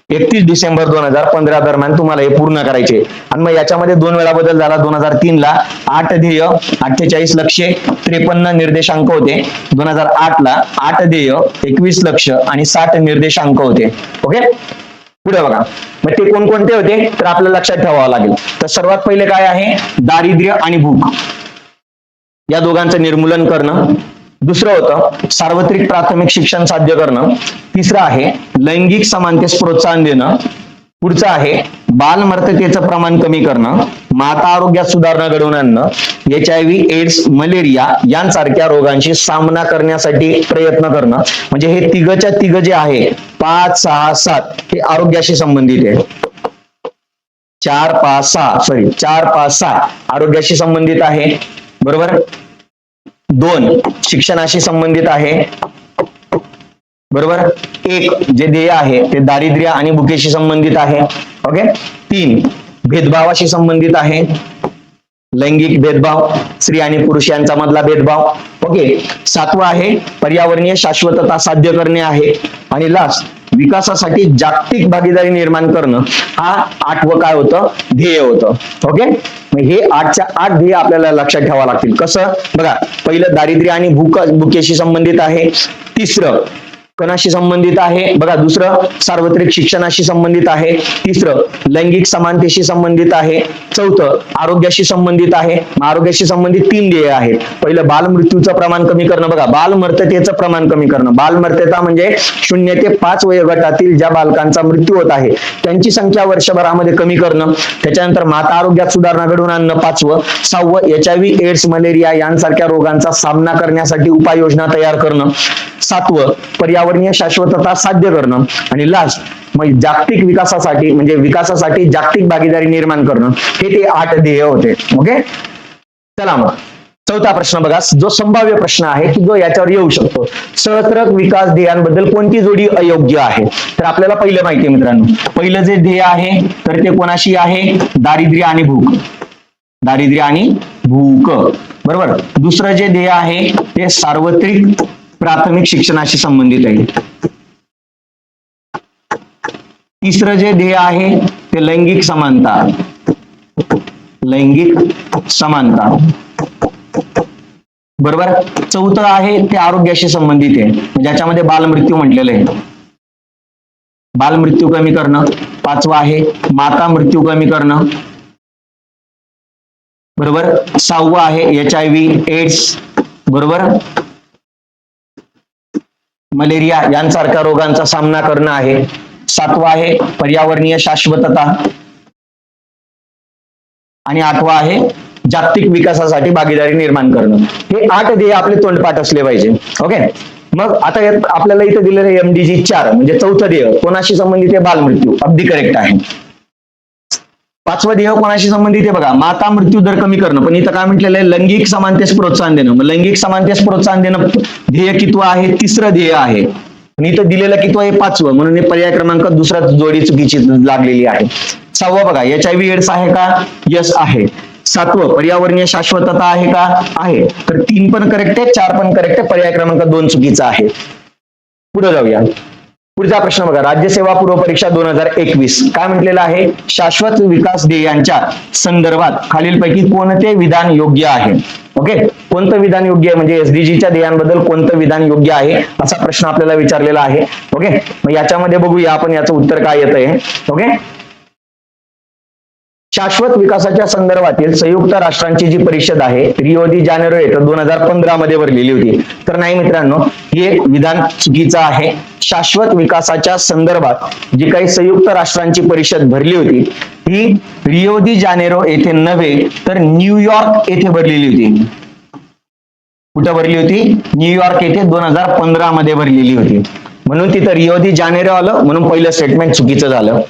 31 डिसेंबर 2015 दरम्यान तुम्हाला हे पूर्ण करायचे. आणि मग याच्यामध्ये 2 वेळा बदल झाला. 2003 ला 8 ध्येय, 48 लक्ष्ये, 53 निर्देशांक होते. 2008 ला 8 ध्येय, 21 लक्ष आणि 60 निर्देशांक होते. ओके, पुढे बघा, मग ते कोणकोणते होते तर आपल्याला लक्षात ठेवावं लागेल. तर सर्वात पहिले काय आहे? दारिद्र्य आणि भूक या दोघांचं निर्मूलन करणं. दुसरं होतं सार्वत्रिक प्राथमिक शिक्षण साध्य करणं. तिसरं आहे लैंगिक समानतेस प्रोत्साहन देणं. पुढचं आहे बालमर्ततेचं प्रमाण कमी करणं, माता आरोग्यात सुधारणा घडवून आणणं, HIV, एड्स, मलेरिया यांसारख्या रोगांशी सामना करण्यासाठी प्रयत्न करणं. म्हणजे हे तिघच्या तिघ जे आहे 5, 6, 7 हे आरोग्याशी संबंधित आहे. 4, 5, 6 आरोग्याशी संबंधित आहे. बरोबर. 2 शिक्षणाशी संबंधित आहे. बरोबर. 1 जे ध्येय आहे ते दारिद्र्य आणि भुकेशी संबंधित आहे. ओके. 3 भेदभावाशी संबंधित आहे, लैंगिक भेदभाव, स्त्री आणि पुरुष यांचा मधला भेदभाव. ओके. 7वं आहे पर्यावरणीय शाश्वतता साध्य करणे आहे. आणि लास्ट विकासासाठी जागतिक भागीदारी निर्माण करणं हा 8वं काय होतं, ध्येय होतं. ओके. मग हे 8च्या 8 ध्येय आपल्याला लक्षात ठेवावं लागतील. कसं बघा, पहिलं दारिद्र्य आणि भुकेशी संबंधित आहे. तिसरं कोणाशी संबंधित आहे बघा, दुसरं सार्वत्रिक शिक्षणाशी संबंधित आहे. तिसरं लैंगिक समानतेशी संबंधित आहे. चौथं आरोग्याशी संबंधित आहे. आरोग्याशी संबंधित 3 ध्येय आहेत. पहिलं बालमृत्यूचं प्रमाण कमी करणं. बघा, बालमर्ततेचं प्रमाण कमी करणं. बालमर्तता म्हणजे 0 ते 5 वयोगटातील ज्या बालकांचा मृत्यू होत आहे त्यांची संख्या वर्षभरामध्ये कमी करणं. त्याच्यानंतर माता आरोग्यात सुधारणा घडवून आणणं 5वं. 6वं HIV, एड्स, मलेरिया यांसारख्या रोगांचा सामना करण्यासाठी उपाययोजना तयार करणं. 7वं पर्यावरणीय शाश्वतता साध्य करणं. आणि लास्ट मग जागतिक विकासासाठी म्हणजे विकासासाठी जागतिक भागीदारी निर्माण करणं. हे ते 8 ध्येय होते. ओके. चला मग चौथा प्रश्न बघा, जो संभाव्य प्रश्न आहे की जो याच्यावर येऊ शकतो. सहस्त्रक विकास ध्येयांबद्दल कोणती जोडी अयोग्य आहे? तर आपल्याला पहिलं माहिती आहे मित्रांनो, पहिलं जे ध्येय आहे तर ते कोणाशी आहे, दारिद्र्य आणि भूक. दारिद्र्य आणि भूक. बरोबर. दुसरं जे ध्येय आहे ते सार्वत्रिक प्राथमिक शिक्षणाशी संबंधित आहे. तिसरं जे ध्येय आहे ते लैंगिक समानता. लैंगिक समानता. बरोबर. चौथं आहे ते आरोग्याशी संबंधित आहे, ज्याच्यामध्ये बालमृत्यू म्हटलेलं आहे. बालमृत्यू कमी करणं. 5वं आहे माता मृत्यू कमी करणं. बरोबर. 6वं आहे HIV, एड्स. बरोबर. मलेरिया यांसारख्या रोगांचा सामना करणं आहे. 7वं आहे पर्यावरणीय शाश्वतता. आणि 8वं आहे जागतिक विकासासाठी भागीदारी निर्माण करणं. हे 8 ध्येय आपले तोंडपाठ असले पाहिजे. ओके. मग आता आपल्याला इथे दिलेलं MDG 4 म्हणजे चौथं ध्येय कोणाशी संबंधित आहे, बालमृत्यू. अगदी करेक्ट आहे. 5वं ध्येय कोणाशी संबंधित आहे बघा, माता मृत्यू दर कमी करणं. पण इथं काय म्हटलेलं आहे, लैंगिक समानतेस प्रोत्साहन देणं. मग लैंगिक समानतेस प्रोत्साहन देणं ध्येय कितवं आहे, तिसरं ध्येय आहे. आणि इथं दिलेलं कितवं आहे, 5वं. म्हणून हे पर्याय क्रमांक दुसरा जोडी चुकीची लागलेली आहे. 6वं बघा HIV, एड्स आहे का, यस आहे. 7वं पर्यावरणीय शाश्वतता आहे का, आहे. तर 3 पण करेक्ट आहे, 4 पण करेक्ट आहे. पर्याय क्रमांक 2 चुकीचा आहे. पुढे जाऊया. पुढचा प्रश्न बघा, राज्यसेवा पूर्व परीक्षा 2021 काय म्हटलेलं आहे, शाश्वत विकास ध्येयांच्या संदर्भात खालीलपैकी कोणते विधान योग्य आहे. ओके. कोणतं विधान योग्य आहे म्हणजे SDGच्या ध्येयांबद्दल कोणतं विधान योग्य आहे असा प्रश्न आपल्याला विचारलेला आहे. ओके. मग याच्यामध्ये बघूया आपण याचं उत्तर काय येतंय. ओके. शाश्वत विकासाच्या संदर्भातील संयुक्त राष्ट्रांची जी परिषद आहे रिओ दी जानेरो येथे 2015 मध्ये भरलेली होती. तर नाही मित्रांनो, हे विधान चुकीचं आहे. शाश्वत विकासाच्या संदर्भात जी काही संयुक्त राष्ट्रांची परिषद भरली होती ही रिओ दी जानेरो येथे नव्हे तर न्यूयॉर्क येथे भरलेली होती. कुठं भरली होती, न्यूयॉर्क येथे 2015 मध्ये भरलेली होती. म्हणून तिथं रिओ दी जानेरो आलं, म्हणून पहिलं स्टेटमेंट चुकीचं झालं.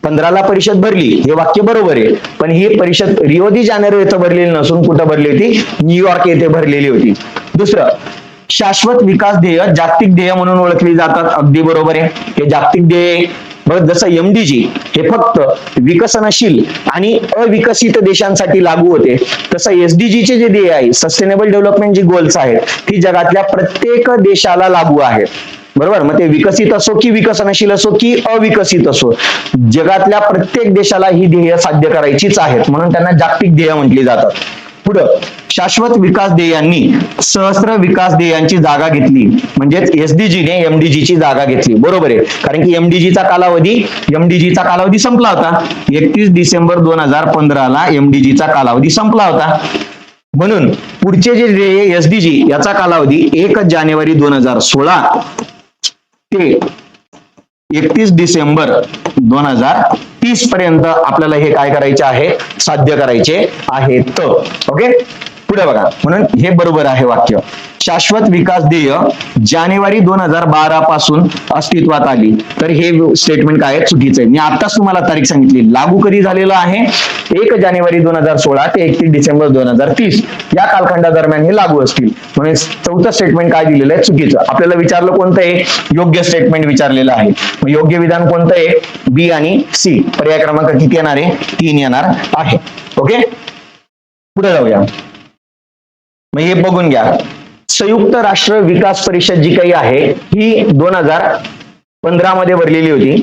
15ला परिषद भरली हे वाक्य बरोबर आहे, पण ही परिषद रिओ दी जानेरो येथे भरलेली नसून कुठं भरली होती, न्यूयॉर्क येथे भरलेली होती. दुसरं, शाश्वत विकास ध्येय जागतिक ध्येय म्हणून ओळखली जातात. अगदी बरोबर आहे. हे जागतिक ध्येय बघ, जसं MDG हे फक्त विकसनशील आणि अविकसित देशांसाठी लागू होते, तसं SDGचे जे ध्येय आहे सस्टेनेबल डेव्हलपमेंट जी गोल्स आहेत ती जगातल्या प्रत्येक देशाला लागू आहेत. बरोबर. मग ते विकसित असो की विकसनशील असो की अविकसित असो, जगातल्या प्रत्येक देशाला ही ध्येय साध्य करायचीच आहेत, म्हणून त्यांना जागतिक ध्येय म्हटली जातात. पुढं, शाश्वत विकास ध्येयांनी सहस्त्र विकास ध्येयांची जागा घेतली, म्हणजेच SDGने MDGची जागा घेतली. बरोबर आहे. कारण की MDGचा कालावधी संपला होता. 31 डिसेंबर 2015ला MDGचा कालावधी संपला होता. म्हणून पुढचे जे ध्येय SDG याचा कालावधी 1 जानेवारी 2016 ते 31 डिसेंबर 2030 पर्यंत आपल्याला हे काय करायचे आहे, साध्य करायचे आहेत. ओके, पुढे बघा. म्हणून हे बरोबर आहे वाक्य. शाश्वत विकास ध्येय जानेवारी 2012 पासून अस्तित्वात आली. तर हे स्टेटमेंट काय आहे, चुकीचं आहे. मी आताच तुम्हाला तारीख सांगितली. लागू कधी झालेलं आहे, 1 जानेवारी 2016 ते 31 डिसेंबर 2030 या कालखंडादरम्यान हे लागू असतील. म्हणून चौथं स्टेटमेंट काय दिलेलं आहे, चुकीचं. आपल्याला विचारलं कोणतं आहे, योग्य स्टेटमेंट विचारलेलं आहे. मग योग्य विधान कोणतं आहे, बी आणि सी. पर्याय क्रमांक किती येणार आहे, 3 येणार आहे. ओके, पुढे जाऊया. मग हे बघून घ्या. संयुक्त राष्ट्र विकास परिषद जी काही आहे ही 2015 मध्ये भरलेली होती.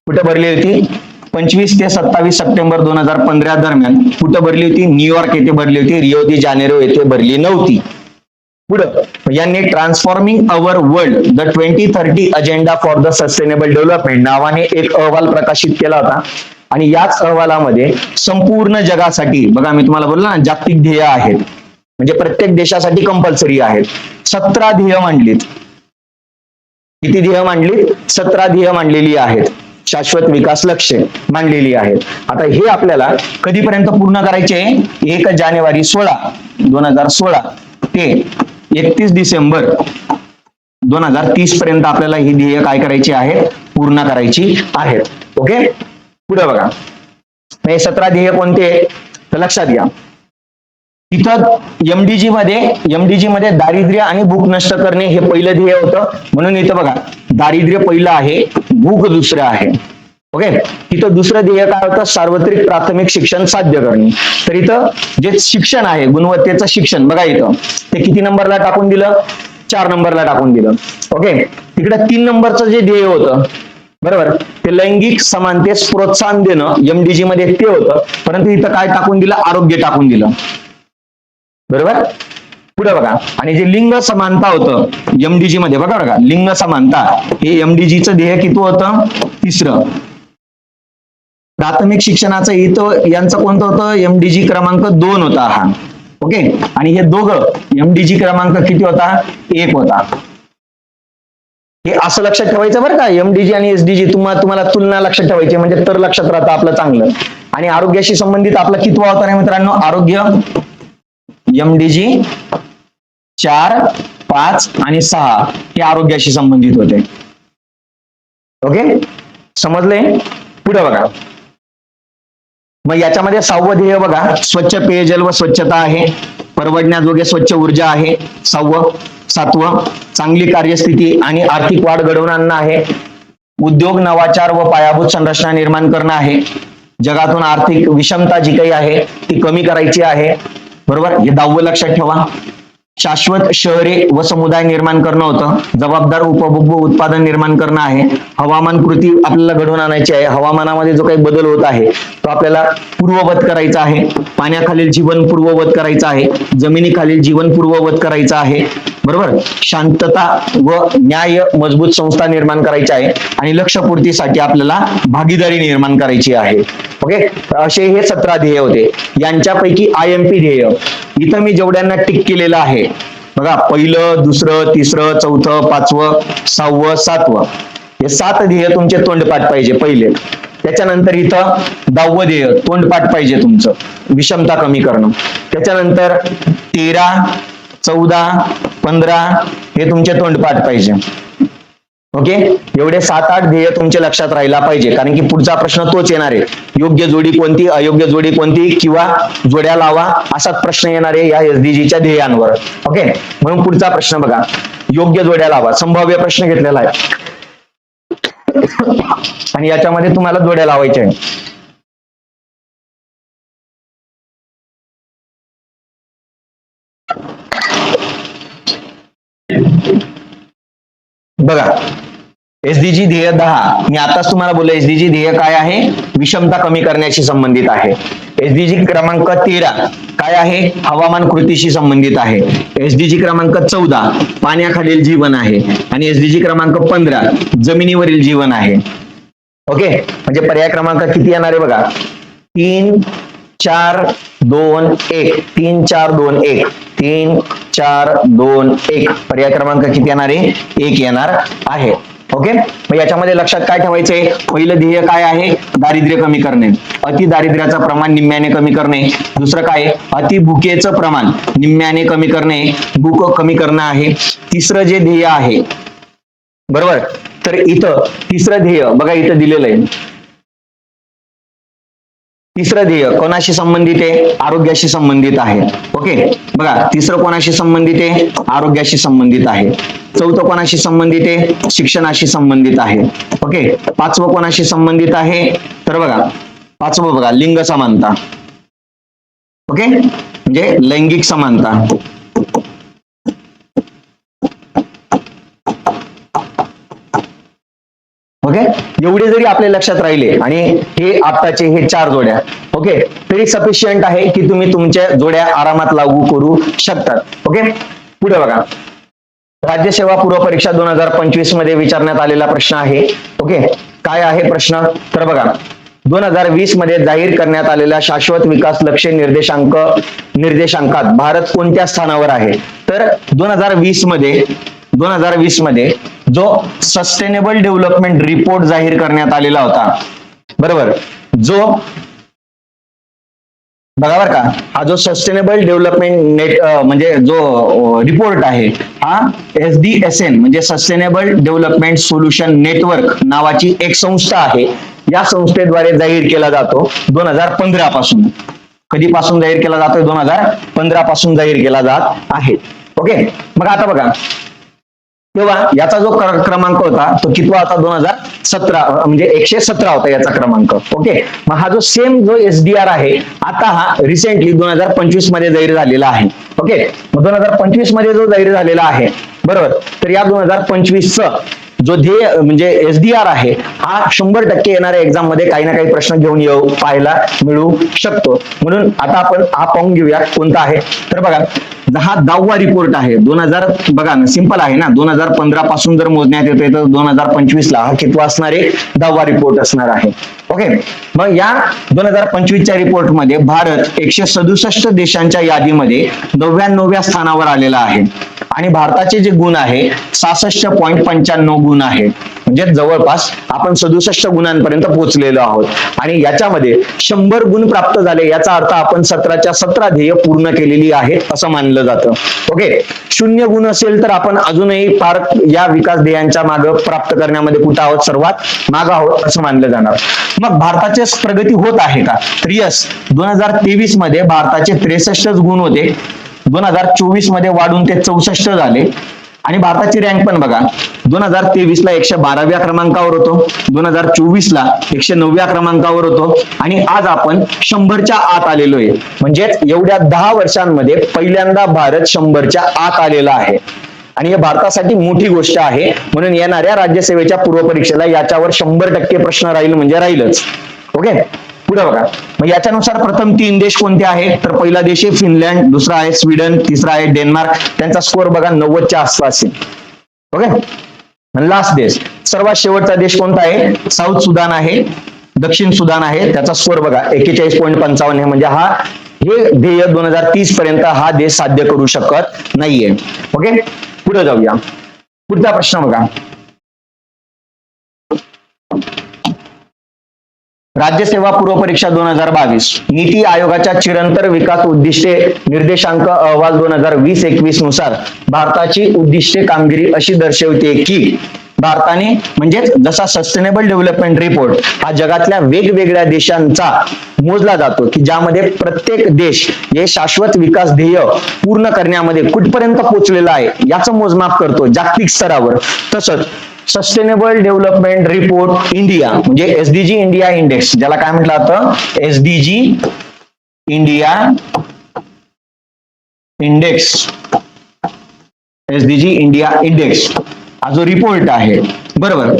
कुठे भरली होती, 25 ते 27 सप्टेंबर 2015 दरम्यान. कुठे भरली होती, न्यूयॉर्क येथे भरली होती, रिओ दी जानेरो येथे भरली नव्हती. पुढं यांनी transforming our world the 2030 agenda for the sustainable development नावाने एक अहवाल प्रकाशित केला होता. आणि याच अहवालामध्ये संपूर्ण जगासाठी, बघा मी तुम्हाला बोललो ना जागतिक ध्येय आहेत, म्हणजे प्रत्येक देशासाठी कंपल्सरी आहेत. 17 ध्येय मांडलीत. किती ध्येय मांडलीत, 17 ध्येय मांडलेली आहेत. शाश्वत विकास लक्ष्य मांडलेली आहेत. आता हे आपल्याला कधीपर्यंत पूर्ण करायचे, 1 जानेवारी 2016 ते 31 डिसेंबर 2030 पर्यंत आपल्याला ही ध्येय काय करायची आहेत, पूर्ण करायची आहेत. ओके, पुढे बघा. हे 17 ध्येय कोणते, तर लक्षात घ्या. इथं एमडीजी मध्ये दारिद्र्य आणि भूक नष्ट करणे हे पहिलं ध्येय होतं. म्हणून इथं बघा दारिद्र्य पहिलं आहे, भूक दुसरं आहे. ओके, इथं दुसरं ध्येय काय होतं, सार्वत्रिक प्राथमिक शिक्षण साध्य करणे. तर इथं जे शिक्षण आहे, गुणवत्तेचं शिक्षण, बघा इथं ते किती नंबरला टाकून दिलं, 4 नंबरला टाकून दिलं. ओके, तिकडे 3 नंबरचं जे ध्येय होतं, बरोबर, ते लैंगिक समानतेस प्रोत्साहन देणं एमडीजी मध्ये ते होतं. परंतु इथं काय टाकून दिलं, आरोग्य टाकून दिलं. बरोबर, पुढे बघा. आणि जे लिंग समानता होतं एमडीजी मध्ये, बघा लिंग समानता हे एमडीजीचं ध्येय किती होतं, 3रं. प्राथमिक शिक्षणाचं इथं यांचं कोणतं होतं, एमडीजी क्रमांक 2 होता हा. ओके, आणि हे दोघं एमडीजी क्रमांक किती होता, 1 होता. हे असं लक्षात ठेवायचं बरं का, एमडीजी आणि एसडीजी तुम्हाला तुलना लक्षात ठेवायची, म्हणजे तर लक्षात राहतं आपलं चांगलं. आणि आरोग्याशी संबंधित आपला कितवा होता रे मित्रांनो, आरोग्य. एमडीजी 4, 5 आणि 6 हे आरोग्याशी संबंधित होते. ओके, समजले. पुढे बघा. मग याच्यामध्ये 6वं ध्येय बघा, स्वच्छ पेयजल व स्वच्छता आहे. परवडण्याजोगे स्वच्छ ऊर्जा आहे 6वं. 7वं, चांगली कार्यस्थिती आणि आर्थिक वाढ घडवून आणणं आहे. उद्योग, नवाचार व पायाभूत संरचना निर्माण करणं आहे. जगातून आर्थिक विषमता जी काही आहे ती कमी करायची आहे. बरोबर, हे 10वं लक्षात ठेवा. शाश्वत शहरे व समुदाय निर्माण करणं होतं. जबाबदार उपभोग उत्पादन निर्माण करणं आहे. हवामान कृती आपल्याला घडवून आणायची आहे. हवामानामध्ये जो काही बदल होत आहे तो आपल्याला पूर्ववत करायचा आहे. पाण्याखालील जीवन पूर्ववत करायचं आहे. जमिनीखालील जीवन पूर्ववत करायचं आहे. बरोबर, शांतता व न्याय मजबूत संस्था निर्माण करायची आहे. आणि लक्ष्यपूर्तीसाठी आपल्याला भागीदारी निर्माण करायची आहे. ओके, असे हे 17 ध्येय होते. यांच्यापैकी IMP ध्येय इथं मी जेवढ्यांना टिक केलेलं आहे बघा, 1, 2, 3, 4, 5, 6, 7 हे 7 ध्येय तुमचे तोंडपाठ पाहिजे पहिले. त्याच्यानंतर इथं 10वं ध्येय तोंडपाठ पाहिजे तुमचं, विषमता कमी करणं. त्याच्यानंतर 13, 14, 15 हे तुमचे तोंडपाठ पाहिजे. ओके, एवढे 7-8 ध्येय तुमच्या लक्षात राहायला पाहिजे, कारण की पुढचा प्रश्न तोच येणार आहे. योग्य जोडी कोणती, अयोग्य जोडी कोणती, किंवा जोड्या लावा असाच प्रश्न येणार आहे या एसडीजीच्या ध्येयांवर. ओके, म्हणून पुढचा प्रश्न बघा, योग्य जोड्या लावा. संभाव्य प्रश्न घेतलेला आहे आणि याच्यामध्ये तुम्हाला जोड्या लावायच्या आहे. बघा, एसडीजी ध्येय 10 मी आताच तुम्हाला बोललो, एसडीजी ध्येय काय आहे, विषमता कमी करण्याशी संबंधित आहे. एसडीजी क्रमांक 13 काय आहे, हवामान कृतीशी संबंधित आहे. एसडीजी क्रमांक 14 पाण्याखालील जीवन आहे. आणि एसडीजी क्रमांक 15 जमिनीवरील जीवन आहे. ओके, म्हणजे पर्याय क्रमांक किती येणार आहे बघा, 3, 4, 2, 1. 3, 4, 2, 1. 3, 4, 2, 1. पर्याय क्रमांक किती येणार आहे, 1 येणार आहे. ओके, मग याच्यामध्ये लक्षात काय ठेवायचंय, पहिलं ध्येय काय आहे, दारिद्र्य कमी करणे, अति दारिद्र्याचं प्रमाण निम्म्याने कमी करणे. दुसरं काय, अति भुकेचं प्रमाण निम्म्याने कमी करणे, भूक कमी करणं आहे. तिसरं जे ध्येय आहे, बरोबर, तर इथं तिसरं ध्येय बघा इथं दिलेलं आहे. तिसरं ध्येय कोणाशी संबंधित आहे, आरोग्याशी संबंधित आहे. ओके, बघा तिसरं कोणाशी संबंधित आहे, आरोग्याशी संबंधित आहे. चौथं कोणाशी संबंधित आहे, शिक्षणाशी संबंधित आहे. ओके, पाचवं कोणाशी संबंधित आहे, तर बघा पाचवं बघा लिंग समानता. ओके, म्हणजे लैंगिक समानता. ओके, एवढे जरी आपल्या लक्षात राहिले आणि हे आत्ताचे हे 4 जोड्या, ओके, तरी सफिशियंट आहे की तुम्ही तुमच्या जोड्या आरामात लागू करू शकतात. ओके, पुढे बघा, राज्यसेवा पूर्व परीक्षा 2025 मध्ये विचारण्यात आलेला प्रश्न आहे. ओके, काय आहे प्रश्न, तर बघा 2020 मध्ये जाहीर करण्यात आलेल्या शाश्वत विकास लक्ष्य निर्देशांकात भारत कोणत्या स्थानावर आहे, तर 2020 मध्ये जो सस्टेनेबल डेव्हलपमेंट रिपोर्ट जाहीर करण्यात आलेला होता, बरोबर, जो बघा बरं का, हा जो सस्टेनेबल डेव्हलपमेंट म्हणजे जो रिपोर्ट आहे, हा SDSN म्हणजे सस्टेनेबल डेव्हलपमेंट सोल्युशन नेटवर्क नावाची एक संस्था आहे. या संस्थेद्वारे जाहीर केला जातो 2015 पासून. कधीपासून जाहीर केला जातोय, 2015 पासून जाहीर केला जात आहे. ओके, मग आता बघा, तेव्हा याचा जो क्रमांक होता तो कितवा होता, 2017 म्हणजे 117 होता याचा क्रमांक. ओके, मग हा जो सेम जो SDR आहे, आता हा रिसेंटली 2025 मध्ये जाहीर झालेला आहे. ओके, मग 2025 मध्ये जो जाहीर झालेला आहे, बरोबर, तर या 2025च जो ध्येय म्हणजे SDR आहे, हा 100% येणाऱ्या एक्झाम मध्ये काही ना काही प्रश्न घेऊन पाहायला मिळू शकतो. म्हणून आता आपण हा पाहून घेऊया कोणता आहे, तर बघा हा 10वा रिपोर्ट आहे. 2000 बघा ना, सिंपल आहे ना, 2015 पासून जर मोजण्यात येते तर 2025 ला हा कितवा असणार आहे, 10वा रिपोर्ट असणार आहे. ओके, मग या 2025च्या रिपोर्ट मध्ये भारत 167 देशांच्या यादीमध्ये 99व्या स्थानावर आलेला आहे आणि भारताचे जे गुण आहे 66.95 गुण आहे. म्हणजे जवळपास आपण 67 गुणांपर्यंत पोहोचलेलो आहोत आणि याच्यामध्ये 100 गुण प्राप्त झाले, याचा अर्थ आपण 17च्या 17 ध्येय पूर्ण केलेली आहेत असं मानलं जातं. ओके, 0 गुण असेल तर आपण अजूनही फार या विकास ध्येयांच्या मागे प्राप्त करण्यामध्ये कुठं आहोत, सर्वात मागे आहोत असं मानलं जाणार. मग भारताची प्रगती होत आहे का, तर यस, 2023 मध्ये भारताचे 63 गुण होते, 2024 मध्ये वाढून ते 64 झाले आणि भारताची रँक पण बघा 2023 ला 112व्या क्रमांकावर होतो, 2024 ला 109व्या क्रमांकावर होतो आणि आज आपण 100च्या आत आलेलो आहे. म्हणजे एवढ्या 10 वर्षांमध्ये पहिल्यांदा भारत 100च्या आत आलेला आहे आणि हे भारतासाठी मोठी गोष्ट आहे. म्हणून येणाऱ्या राज्यसेवेच्या पूर्व परीक्षेला याच्यावर 100% प्रश्न राहील म्हणजे राहीलच. ओके, पुढे बघा, मग याच्यानुसार प्रथम 3 देश कोणते आहेत, तर पहिला देश आहे फिनलँड, दुसरा आहे स्वीडन, तिसरा आहे डेन्मार्क. त्यांचा स्कोअर बघा 90च्या आसपास आहे. ओके, लास्ट देश सर्वात शेवटचा देश कोणता आहे, साऊथ सुदान आहे, दक्षिण सुदान आहे. त्याचा स्कोअर बघा 41.55 आहे. म्हणजे हे ध्येय 2030 पर्यंत हा देश साध्य करू शकत नाहीये. ओके, पुढे जाऊया. पुढचा प्रश्न बघा, राज्यसेवा पूर्व परीक्षा 2022 नीती आयोगाच्या चिरंतर विकास उद्दिष्टे निर्देशांक अहवाल 2020-21 नुसार भारताची उद्दिष्टे कामगिरी अशी दर्शवते की भारताने म्हणजेच जसा सस्टेनेबल डेव्हलपमेंट रिपोर्ट हा जगातल्या वेगवेगळ्या देशांचा मोजला जातो की ज्यामध्ये प्रत्येक देश हे शाश्वत विकास ध्येय पूर्ण करण्यामध्ये कुठपर्यंत पोहोचलेला आहे याचं मोजमाप करतो जागतिक स्तरावर. तसंच सस्टेनेबल डेव्हलपमेंट रिपोर्ट इंडिया म्हणजे SDG इंडिया इंडेक्स, ज्याला काय म्हटलं जातं, SDG India index, SDG India index हा जो रिपोर्ट आहे, बरोबर,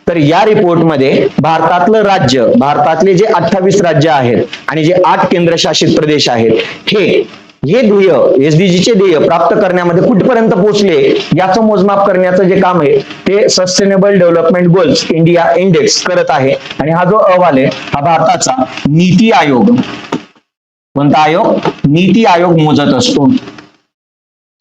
तर या रिपोर्ट मध्ये भारतातलं राज्य, भारतातले जे 28 राज्य आहेत आणि जे 8 केंद्रशासित प्रदेश आहेत हे ध्येय SDGचे ध्येय प्राप्त करण्यामध्ये कुठपर्यंत पोहोचले याचं मोजमाप करण्याचं जे काम आहे ते sustainable development goals India index करत आहे. आणि हा जो अहवाल आहे हा भारताचा नीती आयोग, कोणता आयोग, नीती आयोग मोजत असतो.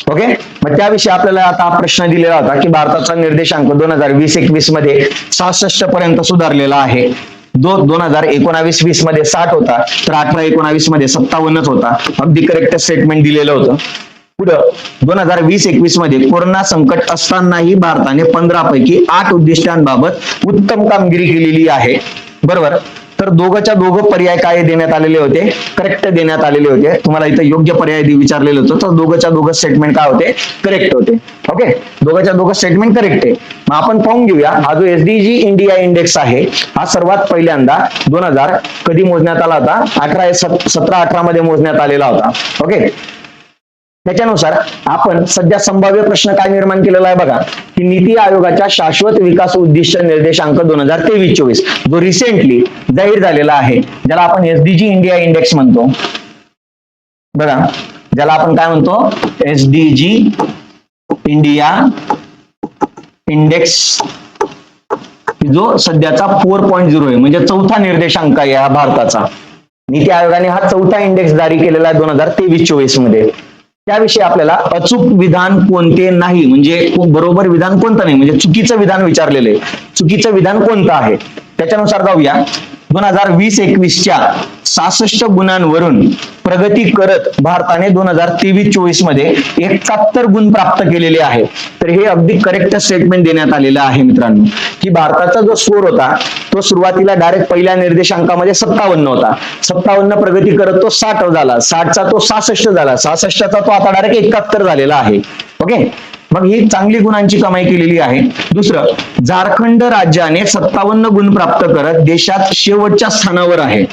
ओके, मग त्याविषयी आपल्याला आता प्रश्न दिलेला होता की भारताचा निर्देशांक 2020-21 मध्ये 66 पर्यंत सुधारलेला आहे. 2019-20 मध्ये 60 होता, तर 18-19 मध्ये 57च होता. अगदी करेक्ट स्टेटमेंट दिलेलं होतं. पुढं 2020-21 मध्ये कोरोना संकट असतानाही भारताने 15 पैकी 8 उद्दिष्टांबाबत उत्तम कामगिरी केलेली आहे. बरोबर. तर दोघंच्या दोघं पर्याय काय देण्यात आलेले होते, करेक्ट देण्यात आलेले होते. तुम्हाला इथं योग्य पर्याय विचारलेलं होतं, तर दोघंच्या दोघं स्टेटमेंट काय होते, करेक्ट होते. ओके, दोघंच्या दोघं स्टेटमेंट करेक्ट आहे. मग आपण पाहून घेऊया, हा जो एसडीजी इंडिया इंडेक्स आहे, हा सर्वात पहिल्यांदा 2000 कधी मोजण्यात आला होता, 17-18 मध्ये मोजण्यात आलेला होता. ओके, त्याच्यानुसार आपण सध्या संभाव्य प्रश्न काय निर्माण केलेला आहे बघा, की नीती आयोगाच्या शाश्वत विकास उद्दिष्ट निर्देशांक 2023-24 जो रिसेंटली जाहीर झालेला आहे, ज्याला आपण एसडीजी इंडिया इंडेक्स म्हणतो. बघा, ज्याला आपण काय म्हणतो, एसडीजी इंडिया इंडेक्स, जो सध्याचा 4.0 आहे, म्हणजे चौथा निर्देशांक आहे हा भारताचा. नीती आयोगाने हा चौथा इंडेक्स जारी केलेला आहे 2023-24 मध्ये. त्याविषयी आपल्याला अचूक विधान कोणते नाही, म्हणजे बरोबर विधान कोणतं नाही, म्हणजे चुकीचं विधान विचारलेलं आहे. चुकीचं विधान कोणतं आहे त्याच्यानुसार जाऊया. 2020-21च्या 66 गुणांवरून प्रगती करत भारताने 2023-24 मध्ये 71 गुण प्राप्त केलेले आहेत. तर हे अगदी करेक्ट स्टेटमेंट देण्यात आलेलं आहे मित्रांनो, की भारताचा जो स्कोर होता तो सुरुवातीला डायरेक्ट पहिल्या निर्देशांकामध्ये 57 होता. 57 प्रगती करत तो 60 झाला, 60चा तो 66 झाला, 66चा तो आता डायरेक्ट 71 झालेला आहे. ओके, मग ही चांगली गुणांची कमाई केलेली आहे. दुसरं, झारखंड राज्याने 57 गुण प्राप्त करत देशात शेवटच्या स्थानावर आहे.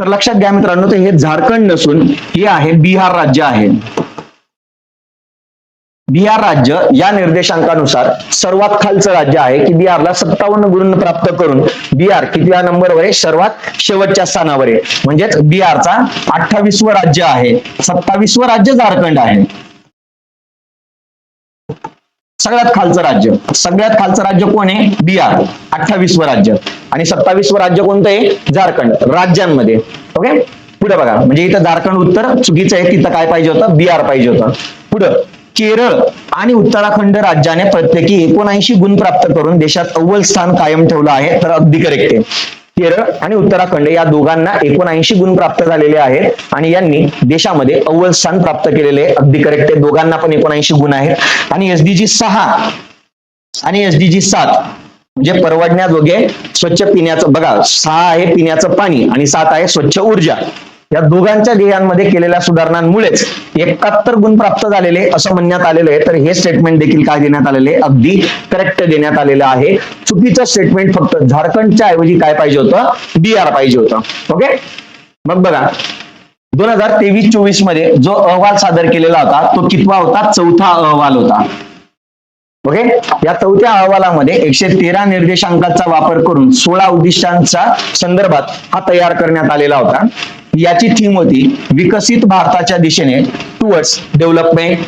तर लक्षात घ्या मित्रांनो, तर हे झारखंड नसून हे आहे बिहार राज्य आहे. बिहार राज्य या निर्देशांकानुसार सर्वात खालचं राज्य आहे, की बिहारला 57 गुण प्राप्त करून बिहार कितव्या नंबरवर आहे, सर्वात शेवटच्या स्थानावर आहे. म्हणजेच बिहारचा 28वं राज्य आहे, 27वं राज्य झारखंड आहे. सगळ्यात खालचं राज्य कोण आहे, बिहार, 28वं राज्य. आणि 27वं राज्य कोणतं आहे, झारखंड. राज्यांमध्ये. ओके, पुढे बघा, म्हणजे इथं झारखंड उत्तर चुकीचं आहे, तिथं काय पाहिजे होतं, बिहार पाहिजे होतं. पुढं, केरळ आणि उत्तराखंड राज्याने प्रत्येकी 79 गुण प्राप्त करून देशात अव्वल स्थान कायम ठेवलं आहे. तर अगदी करेक्ट आहे. केरळ आणि उत्तराखंड या दोघांना 79 गुण प्राप्त झालेले आहेत आणि यांनी देशामध्ये अव्वल स्थान प्राप्त केलेले आहे. अगदी करेक्ट आहे, दोघांना पण 79 गुण आहेत. आणि एसडीजी 6 आणि एसडीजी 7 म्हणजे परवडण्याजोगे स्वच्छ पिण्याचं, बघा 6 आहे पिण्याचं पाणी आणि 7 आहे स्वच्छ ऊर्जा. या दोघांच्या ध्येयांमध्ये केलेल्या सुधारणांमुळेच 71 गुण प्राप्त झालेले असं म्हणण्यात आलेलं आहे. तर हे स्टेटमेंट देखील काय देण्यात आलेले, अगदी करेक्ट देण्यात आलेलं आहे. चुकीचं स्टेटमेंट फक्त झारखंडच्या ऐवजी काय पाहिजे होतं, बिहार पाहिजे होतं. ओके, मग बघा 2023-24 मध्ये जो अहवाल सादर केलेला होता तो कितवा होता, चौथा अहवाल होता. ओके, या चौथ्या अहवालामध्ये 113 निर्देशांकाचा वापर करून 16 उद्दिष्टांच्या संदर्भात हा तयार करण्यात आलेला होता. याची थीम होती विकसित भारताच्या दिशेने टुवर्ड्स डेव्हलपमेंट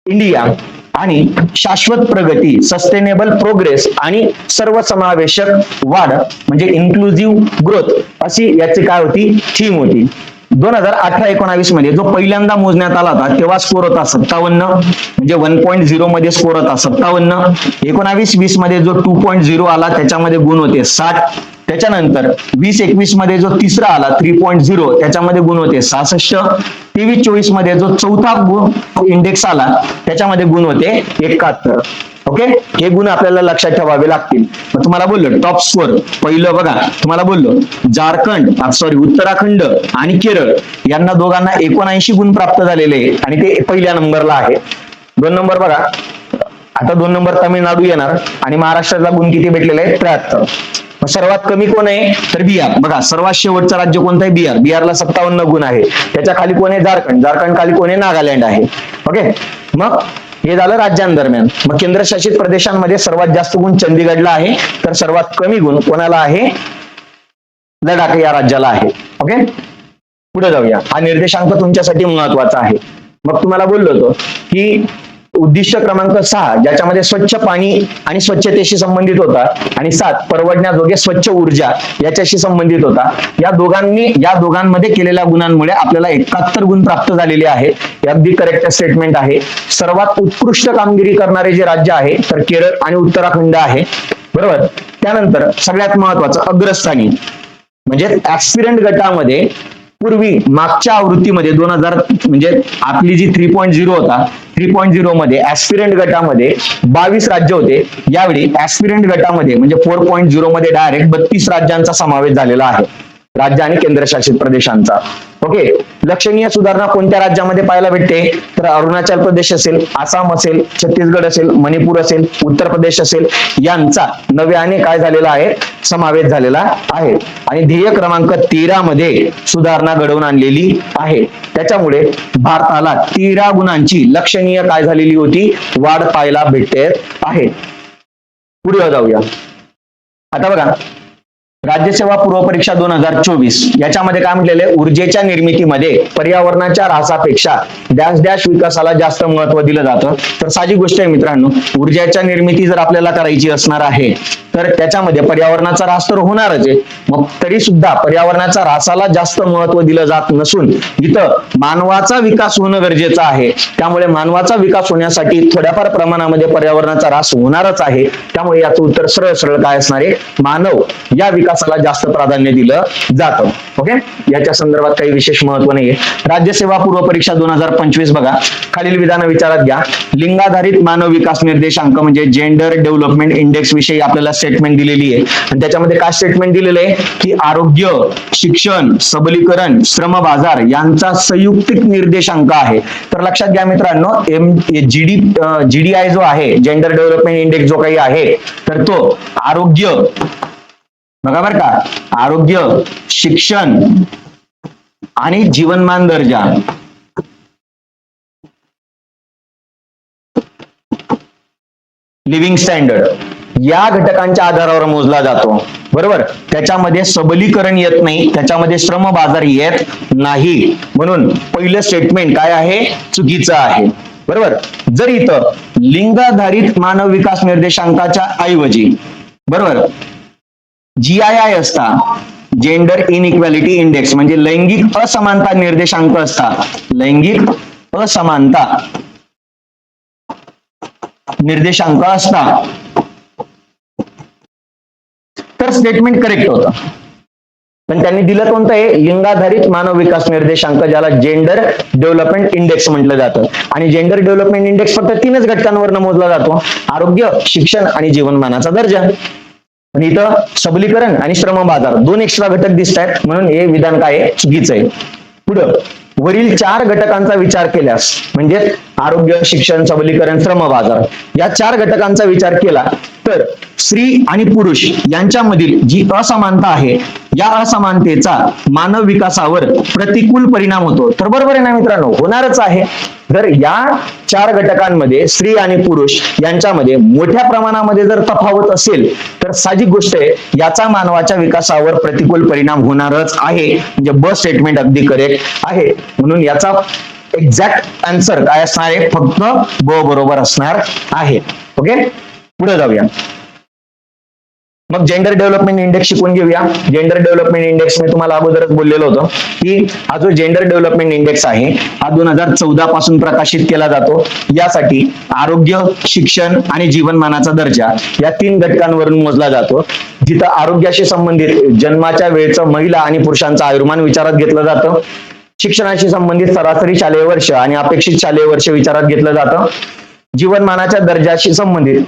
इंडिया आणि शाश्वत प्रगती, सस्टेनेबल प्रोग्रेस आणि सर्वसमावेशक वाढ म्हणजे इन्क्लुझिव्ह ग्रोथ, अशी याची काय होती, थीम होती. 2018-19 मध्ये जो पहिल्यांदा मोजण्यात आला होता तेव्हा स्कोर होता 57, म्हणजे 1.0 मध्ये स्कोर होता 57. 19-20 मध्ये जो 2.0 आला त्याच्यामध्ये गुण होते 60. त्याच्यानंतर 20-21 मध्ये जो तिसरा आला 3.0 त्याच्यामध्ये गुण होते 66. 23-24 मध्ये जो चौथा इंडेक्स आला त्याच्यामध्ये गुण होते 71. ओके, हे गुण आपल्याला लक्षात ठेवावे लागतील. मग तुम्हाला बोललो टॉप स्कोर पहिलं बघा, तुम्हाला बोललो उत्तराखंड आणि केरळ यांना दोघांना 79 गुण प्राप्त झालेले आणि ते पहिल्या नंबरला आहे. 2 नंबर बघा, आता 2 नंबर तामिळनाडू येणार आणि महाराष्ट्राला गुण किती भेटलेले आहेत, 73. सर्वात कमी कोण आहे, तर बिहार. बघा सर्वात शेवटचं राज्य कोणतं आहे, बिहार. बिहारला 57 गुण आहे. त्याच्या खाली कोण आहे, झारखंड. झारखंड खाली कोण आहे, नागालँड आहे. ओके, मग हे झालं राज्यांदरम्यान. मग केंद्रशासित प्रदेशांमध्ये सर्वात जास्त गुण चंदीगडला आहे, तर सर्वात कमी गुण कोणाला आहे, लडाख या राज्याला आहे. ओके, पुढे जाऊया. हा निर्देशांक तुमच्यासाठी महत्वाचा आहे. मग तुम्हाला बोललो होतो की उद्दिष्ट क्रमांक 6 ज्याच्यामध्ये स्वच्छ पाणी आणि स्वच्छतेशी संबंधित होता, आणि 7 परवडण्याजोगे स्वच्छ ऊर्जा याच्याशी संबंधित होता. या दोघांमध्ये केलेल्या गुणांमुळे आपल्याला 71 गुण प्राप्त झालेले आहेत. हे अगदी करेक्ट स्टेटमेंट आहे. सर्वात उत्कृष्ट कामगिरी करणारे जे राज्य आहे तर केरळ आणि उत्तराखंड आहे. बरोबर. त्यानंतर सगळ्यात महत्वाचं अग्रस्थानी म्हणजे ऍस्पिरंट गटामध्ये पूर्वी मागच्या आवृत्तीमध्ये 2000 म्हणजे आपली जी 3.0 होता, 3.0 मध्ये ऍस्पिरंट गटामध्ये 22 राज्य होते. यावेळी ऍस्पिरंट गटामध्ये म्हणजे 4.0 मध्ये डायरेक्ट 32 राज्यांचा समावेश झालेला आहे, राज्य आणि केंद्रशासित प्रदेशांचा. ओके. लक्षणीय सुधारणा कोणत्या राज्यामध्ये पाहायला भेटते तर अरुणाचल प्रदेश असेल, आसाम असेल, छत्तीसगड असेल, मणिपूर असेल, उत्तर प्रदेश असेल, यांचा नव्याने काय झालेला आहे समावेश झालेला आहे. आणि ध्येय क्रमांक 13 मध्ये सुधारणा घडवून आणलेली आहे. त्याच्यामुळे भारताला 13 गुणांची लक्षणीय काय झालेली होती वाढ पाहायला भेटते आहे. पुढे जाऊया. आता बघा राज्यसेवा पूर्व परीक्षा 2024 याच्यामध्ये काय म्हटलेले ऊर्जेच्या निर्मितीमध्ये पर्यावरणाच्या ऱ्हासापेक्षा डॅश डॅश विकासाला जास्त महत्व दिलं जातं. तर साहजिक गोष्ट आहे मित्रांनो, ऊर्जेच्या निर्मिती जर आपल्याला करायची असणार आहे तर त्याच्यामध्ये पर्यावरणाचा ऱ्हास तर होणारच आहे. मग तरी सुद्धा पर्यावरणाच्या ऱ्हासाला जास्त महत्व दिलं जात नसून इथं मानवाचा विकास होणं गरजेचं आहे. त्यामुळे मानवाचा विकास होण्यासाठी थोड्याफार प्रमाणामध्ये पर्यावरणाचा ऱ्हास होणारच आहे. त्यामुळे याचं उत्तर सरळ सरळ काय असणार आहे, मानव या विकासाला जास्त प्राधान्य दिलं जातं. ओके. याच्या संदर्भात काही विशेष महत्व नाहीये. राज्यसेवा पूर्व परीक्षा 2025 बघा, खालील विधान विचारात घ्या. लिंगाधारित मानव विकास निर्देशांक म्हणजे जेंडर डेव्हलपमेंट इंडेक्स विषयी आपल्याला स्टेटमेंट दिलेली आहे. आणि त्याच्यामध्ये काय स्टेटमेंट दिलेलं आहे की आरोग्य, शिक्षण, सबलीकरण, श्रम बाजार यांचा संयुक्तिक निर्देशांक आहे. तर लक्षात घ्या मित्रांनो, GDI जो आहे, जेंडर डेव्हलपमेंट इंडेक्स जो काही आहे तर तो आरोग्य, बघा बरं का, आरोग्य, शिक्षण आणि जीवनमान दर्जा लिव्हिंग स्टँडर्ड या घटकांच्या आधारावर मोजला जातो. बरोबर. त्याच्यामध्ये सबलीकरण येत नाही, त्याच्यामध्ये श्रम बाजार येत नाही. म्हणून पहिलं स्टेटमेंट काय आहे, चुकीचं आहे. बरोबर. जर इथं लिंगाधारित मानव विकास निर्देशांकाच्या ऐवजी बरोबर GII असता, जेंडर इनइक्वॅलिटी इंडेक्स म्हणजे लैंगिक असमानता निर्देशांक असता, लैंगिक असमानता निर्देशांक असता तर स्टेटमेंट करेक्ट होतं. पण त्यांनी दिलं कोणतं आहे, लिंगाधारित मानव विकास निर्देशांक, ज्याला जेंडर डेव्हलपमेंट इंडेक्स म्हटलं जातं. आणि जेंडर डेव्हलपमेंट इंडेक्स फक्त 3च घटकांवर मोजला जातो, आरोग्य, शिक्षण आणि जीवनमानाचा दर्जा. आणि इथं सबलीकरण आणि श्रम बाजार 2 एक्स्ट्रा घटक दिसत आहेत, म्हणून हे विधान काय आहे, चुकीचं आहे. पुढं वरील 4 घटकांचा विचार केल्यास म्हणजे आरोग्य, शिक्षण, सबलीकरण, श्रम बाजार या 4 घटकांचा विचार केला तर स्त्री आणि पुरुष यांच्यामधील जी असमानता आहे या असमानतेचा मानव विकासावर प्रतिकूल परिणाम होतो. तर बरोबर आहे ना मित्रांनो, होणारच आहे. जर या 4 घटकांमध्ये स्त्री आणि पुरुष यांच्यामध्ये मोठ्या प्रमाणामध्ये जर तफावत असेल तर साहजिक गोष्ट आहे याचा मानवाच्या विकासावर प्रतिकूल परिणाम होणारच आहे. म्हणजे ब स्टेटमेंट अगदी करेक्ट आहे. म्हणून याचा एक्झॅक्ट आन्सर काय असणार आहे, फक्त ब बरोबर असणार आहे. ओके. पुढे जाऊया. मग जेंडर डेव्हलपमेंट इंडेक्स शिकून घेऊया. जेंडर डेव्हलपमेंट इंडेक्स मी तुम्हाला अगोदरच बोललेलो होतो की हा जो जेंडर डेव्हलपमेंट इंडेक्स आहे हा 2014 पासून प्रकाशित केला जातो. यासाठी आरोग्य, शिक्षण आणि जीवनमानाचा दर्जा या 3 घटकांवरून मोजला जातो. जिथं आरोग्याशी संबंधित जन्माच्या वेळचं महिला आणि पुरुषांचं आयुर्मान विचारात घेतलं जातं. शिक्षणाशी संबंधित सरासरी शालेय वर्ष आणि अपेक्षित शालेय वर्ष विचारात घेतलं जातं. जीवनमानाच्या दर्जाशी संबंधित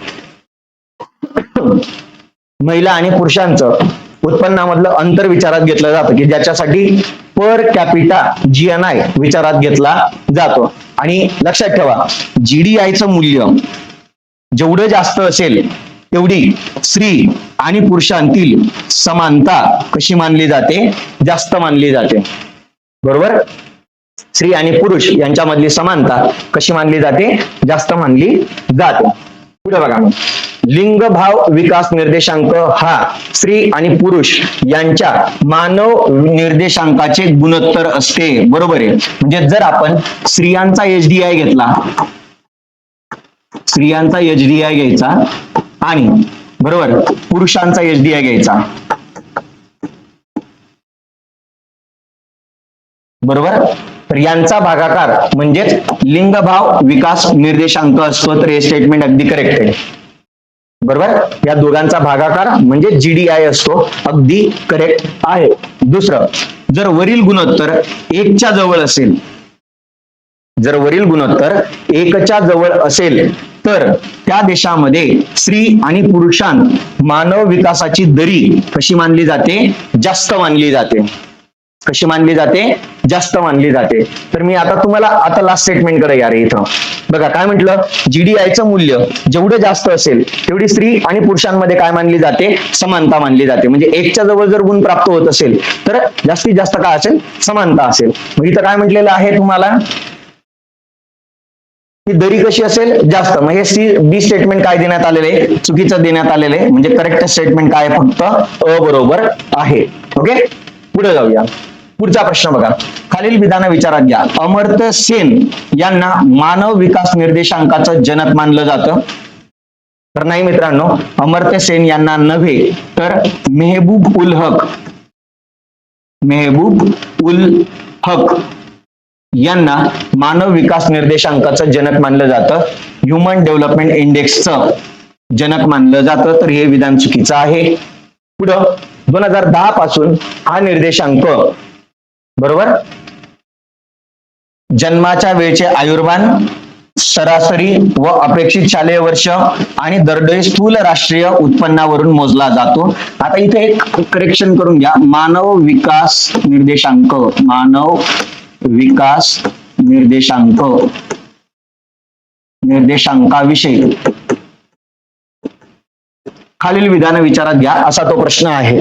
महिला आणि पुरुषांचं उत्पन्नामधलं अंतर विचारात घेतलं जातं की ज्याच्यासाठी पर कॅपिटा GNI विचारात घेतला जातो. आणि लक्षात ठेवा, GDIचं मूल्य जेवढं जास्त असेल तेवढी स्त्री आणि पुरुषांतील समानता कशी मानली जाते, जास्त मानली जाते. बरोबर. स्त्री आणि पुरुष यांच्यामधली समानता कशी मानली जाते, जास्त मानली जाते. पुढे बघा, लिंग भाव विकास निर्देशांक हा स्त्री आणि पुरुष यांच्या मानव निर्देशांकाचे गुणोत्तर असते. बरोबर आहे. म्हणजे जर आपण स्त्रियांचा HDI घेतला स्त्रियांचा HDI घ्यायचा आणि बरोबर पुरुषांचा HDI घ्यायचा. बरोबर. तर यांचा भागाकार म्हणजेच लिंगभाव विकास निर्देशांक असतो. तर हे स्टेटमेंट अगदी करेक्ट आहे. बरोबर. या दोघांचा भागाकार म्हणजे GDI असतो. अगदी करेक्ट आहे. दुसरं, जर वरील गुणोत्तर 1च्या जवळ असेल, जर वरील गुणोत्तर 1च्या जवळ असेल तर त्या देशामध्ये स्त्री आणि पुरुषांत मानव विकासाची दरी कशी मानली जाते? जास्त मानली जाते. कशी मानली जाते? जास्त मानली जाते. तर मी आता तुम्हाला आता लास्ट स्टेटमेंट कडे या रे. इथं बघा काय म्हटलं, GDIचं मूल्य जेवढं जास्त असेल तेवढी स्त्री आणि पुरुषांमध्ये काय मानली जाते? समानता मानली जाते. म्हणजे 1च्या जवळ जर गुण प्राप्त होत असेल तर जास्तीत जास्त काय असेल? समानता असेल. मग इथं काय म्हटलेलं आहे तुम्हाला? ही दरी कशी असेल? जास्त. मग हे बी स्टेटमेंट काय देण्यात आलेले आहे? चुकीचं देण्यात आलेले आहे. म्हणजे करेक्ट स्टेटमेंट काय? फक्त अ बरोबर आहे. ओके, पुढे जाऊया. पुढचा प्रश्न बघा. खालील विधान विचारात घ्या. अमर्त्य सेन यांना मानव विकास निर्देशांकाचं जनक मानलं जातं? तर नाही मित्रांनो, अमर्त्य सेन यांना नव्हे, तर मेहबूब उल हक, मेहबूब उल हक यांना मानव विकास निर्देशांकाचं जनक मानलं जातं. ह्युमन डेव्हलपमेंट इंडेक्सचं जनक मानलं जातं. तर हे विधान चुकीचं आहे. पुढं 2010 पासून हा निर्देशांक बरोबर जन्माच्या वेळेचे आयुर्मान, सरासरी व अपेक्षित शालेय वर्ष आणि दरडोई स्थूल राष्ट्रीय उत्पन्नावरून मोजला जातो. आता इथे एक करेक्शन करून घ्या. मानव विकास निर्देशांक, मानव विकास निर्देशांक, निर्देशांकाविषयी खालील विधान विचारात घ्या असा तो प्रश्न आहे.